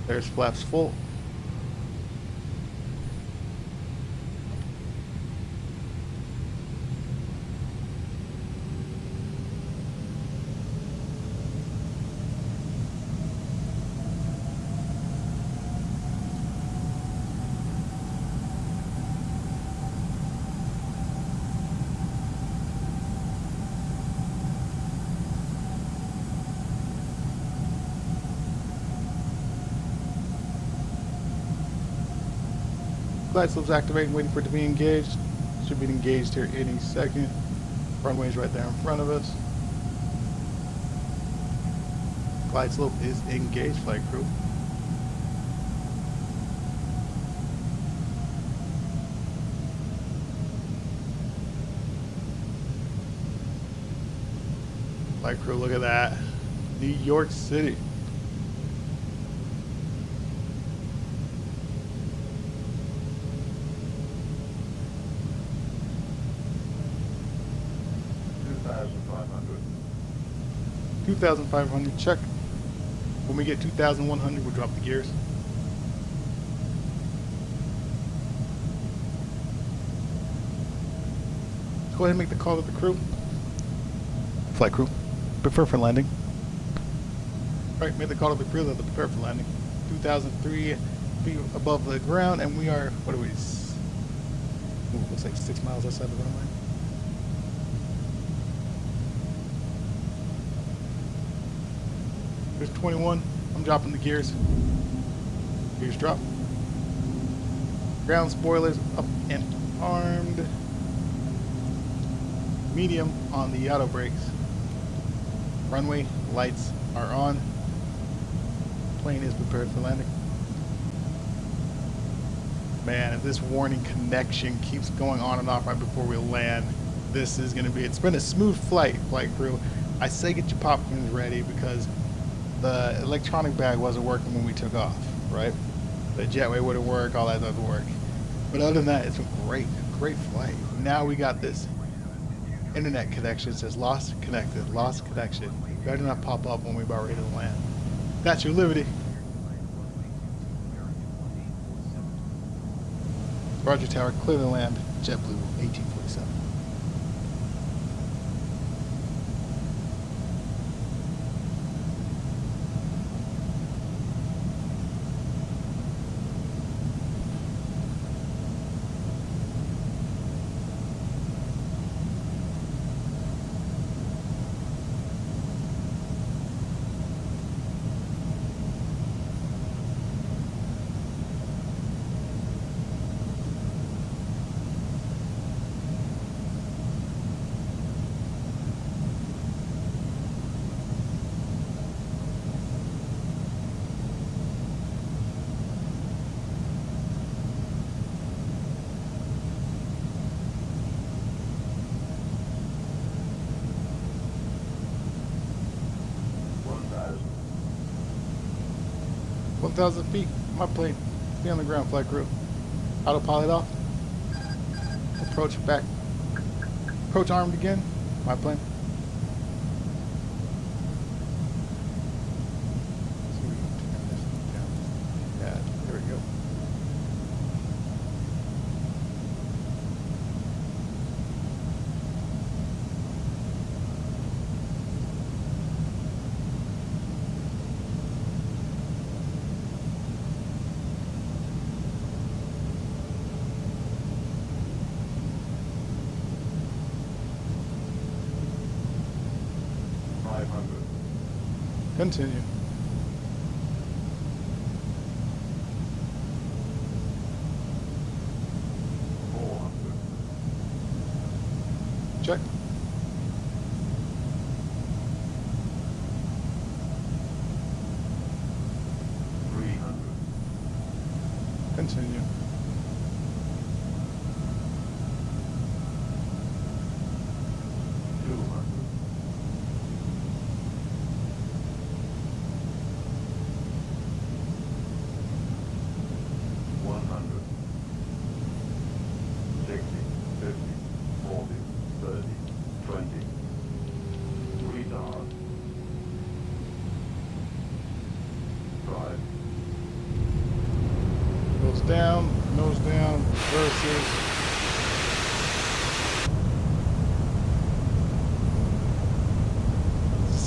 There's flaps full. Glide slope's activating, waiting for it to be engaged. Should be engaged here any second. Runway's right there in front of us. Glide slope is engaged, flight crew. Flight crew, look at that. New York City. 2,500, check. When we get 2,100, we'll drop the gears. Let's go ahead and make the call to the crew. Flight crew, prepare for landing. Alright, made the call to the crew that they're prepared for landing. 2,003 feet above the ground, and we are, what are we? Ooh, looks like 6 miles outside the runway. There's 21. I'm dropping the gears. Gears drop. Ground spoilers up and armed. Medium on the auto brakes. Runway lights are on. Plane is prepared for landing. Man, if this warning connection keeps going on and off right before we land, this is going to be, it's been a smooth flight crew. I say get your popcorns ready because the electronic bag wasn't working when we took off, right? The jetway wouldn't work, all that doesn't work. But other than that, it's a great flight. Now we got this internet connection. It says lost connection. Better not pop up when we're about ready to land. That's your Liberty. Roger Tower, clear the land. JetBlue 1847. One 1,000 feet. My plane. Stay on the ground, flight crew. Autopilot off. Approach back. Approach armed again. My plane. See if we can turn this down. Yeah, there we go. Continue. Check. Continue. Nose down, versus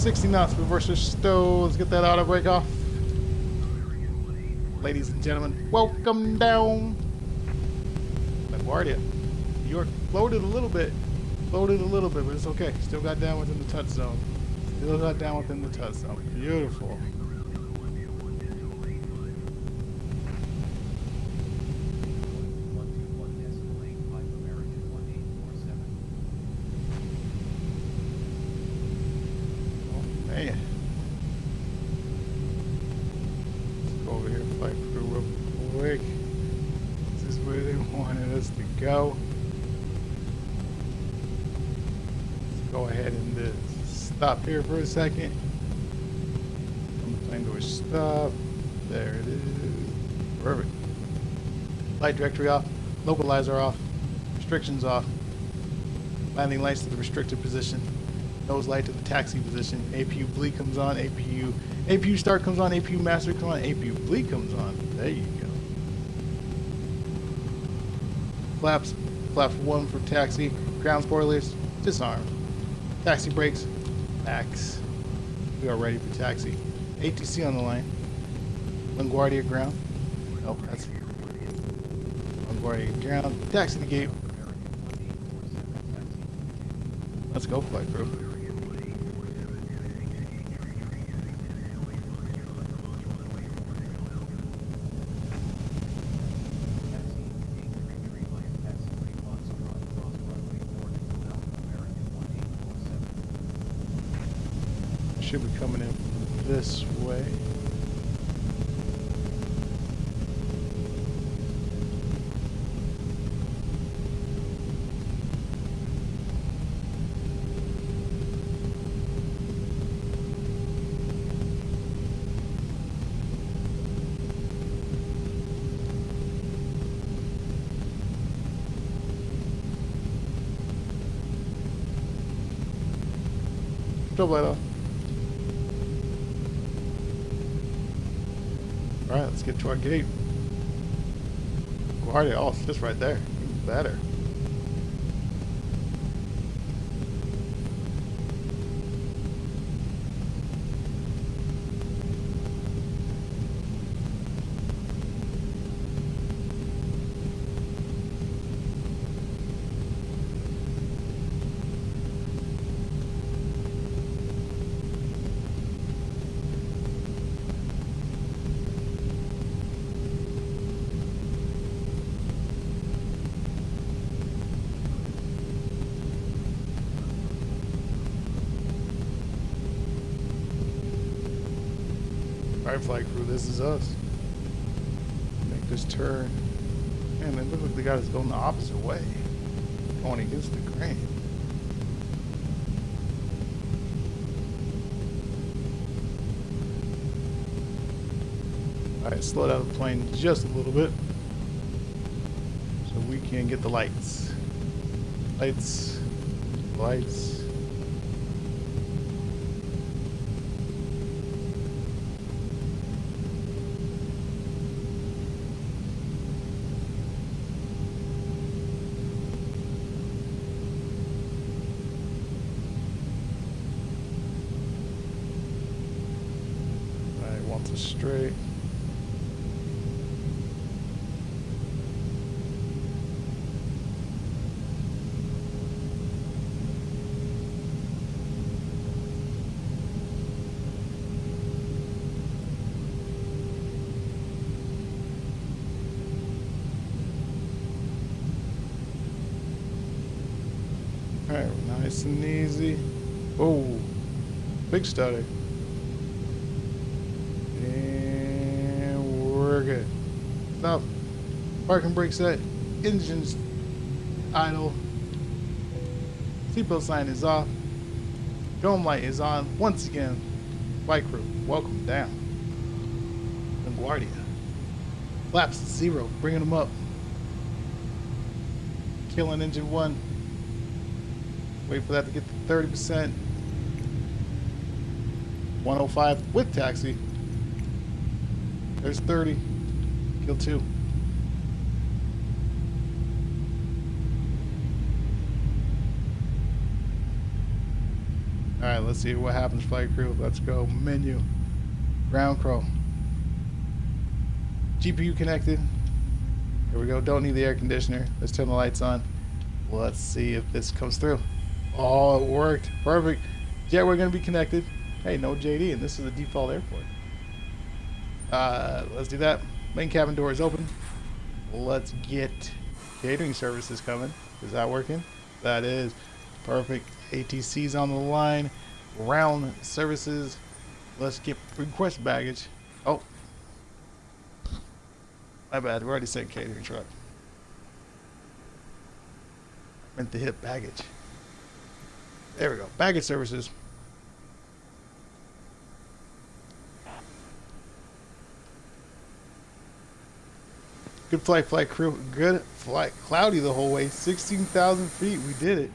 60 knots, reverse your stow. Let's get that auto brake off. Ladies and gentlemen, welcome down. LaGuardia. New York floated a little bit, but it's okay. Still got down within the touch zone. Beautiful. Man. Let's go over here, flight crew, real quick. This is where they wanted us to go. Let's go ahead and stop here for a second. From the plane to a stop. There it is. Perfect. Flight directory off. Localizer off. Restrictions off. Landing lights to the restricted position. Nose light to the taxi position. APU bleed comes on. APU start comes on. APU master comes on. APU bleed comes on. There you go. Flaps 1 for taxi. Ground spoilers disarm. Taxi brakes max. We are ready for taxi. ATC on the line. LaGuardia ground. Nope, that's LaGuardia ground. Taxi the gate. Let's go, flight crew. Should be coming in this way. Double light off. Alright, let's get to our gate. LaGuardia, oh, it's just right there. Even better. Alright, flight crew, this is us. Make this turn. Man, it looks like the guy is going the opposite way. Going against the grain. Alright, slow down the plane just a little bit. So we can get the lights. Lights. Lights. Straight. All right, nice and easy. Oh, big stutter. Good. Stop. Parking brake set. Engines idle. Seatbelt sign is off. Dome light is on. Once again, flight crew, welcome down. LaGuardia. Flaps 0, bringing them up. Killing engine 1. Wait for that to get to 30%. 105 with taxi. There's 30. Kill 2. Alright, let's see what happens, flight crew. Let's go. Menu. Ground crew. GPU connected. Here we go. Don't need the air conditioner. Let's turn the lights on. Let's see if this comes through. Oh, it worked. Perfect. Yeah, we're going to be connected. Hey, no JD, and this is the default airport. Let's do that. Main cabin door is open. Let's get catering services coming. Is that working? That is perfect. ATC's on the line. Ground services. Let's get request baggage. Oh, my bad. We already said catering truck. Meant to hit baggage. There we go. Baggage services. Good flight, flight crew. Good flight. Cloudy the whole way. 16,000 feet. We did it.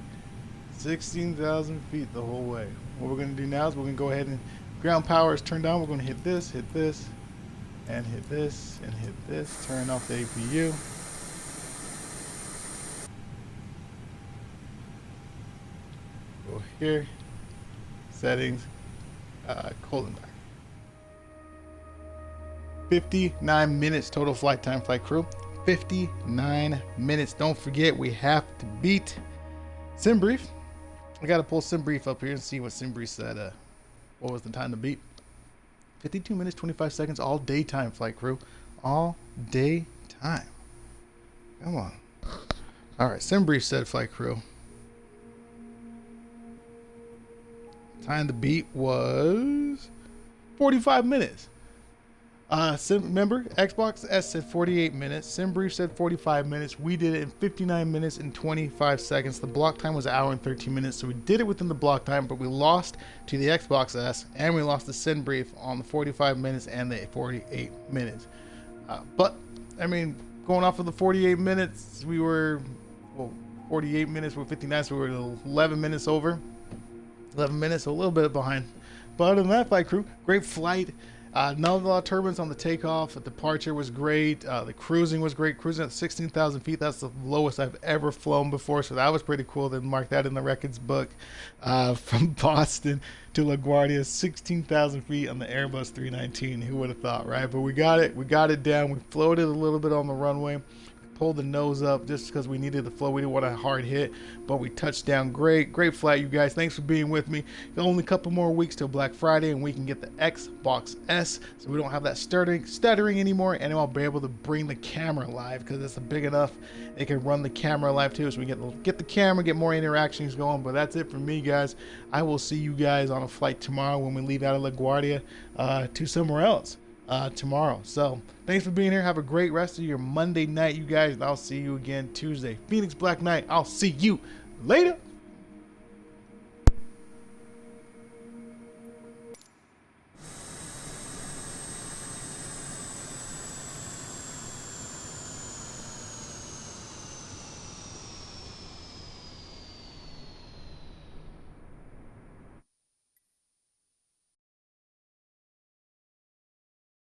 16,000 feet the whole way. What we're going to do now is we're going to go ahead and ground power is turned on. We're going to hit this, and hit this, and hit this. Turn off the APU. Go here, settings, colon back. 59 minutes total flight time, flight crew. 59 minutes. Don't forget, we have to beat SimBrief. I got to pull SimBrief up here and see what SimBrief said. What was the time to beat? 52 minutes, 25 seconds, all daytime, flight crew. All day time. Come on. All right, SimBrief said, flight crew. Time to beat was 45 minutes. Remember, Xbox S said 48 minutes. SimBrief said 45 minutes. We did it in 59 minutes and 25 seconds. The block time was an hour and 13 minutes, so we did it within the block time, but we lost to the Xbox S, and we lost to SimBrief on the 45 minutes and the 48 minutes. But, I mean, going off of the 48 minutes, we were, 48 minutes, we're 59, so we were 11 minutes over. 11 minutes, so a little bit behind. But other than that, flight crew, great flight. Not a lot of turbulence on the takeoff. The departure was great. The cruising was great. Cruising at 16,000 feet. That's the lowest I've ever flown before. So that was pretty cool. Then mark that in the records book. From Boston to LaGuardia, 16,000 feet on the Airbus 319. Who would have thought, right? But we got it. We got it down. We floated a little bit on the runway. Pulled the nose up just because we needed the flow. We didn't want a hard hit, but we touched down great. Great flight, you guys. Thanks for being with me. Only a couple more weeks till Black Friday, and we can get the Xbox S, so we don't have that stuttering anymore, and I'll be able to bring the camera live because it's big enough. It can run the camera live too, so we get the camera, get more interactions going. But that's it for me, guys. I will see you guys on a flight tomorrow when we leave out of LaGuardia to somewhere else. Tomorrow. So thanks for being here. Have a great rest of your Monday night, you guys, and I'll see you again Tuesday. Phoenix Black Knight, I'll see you later.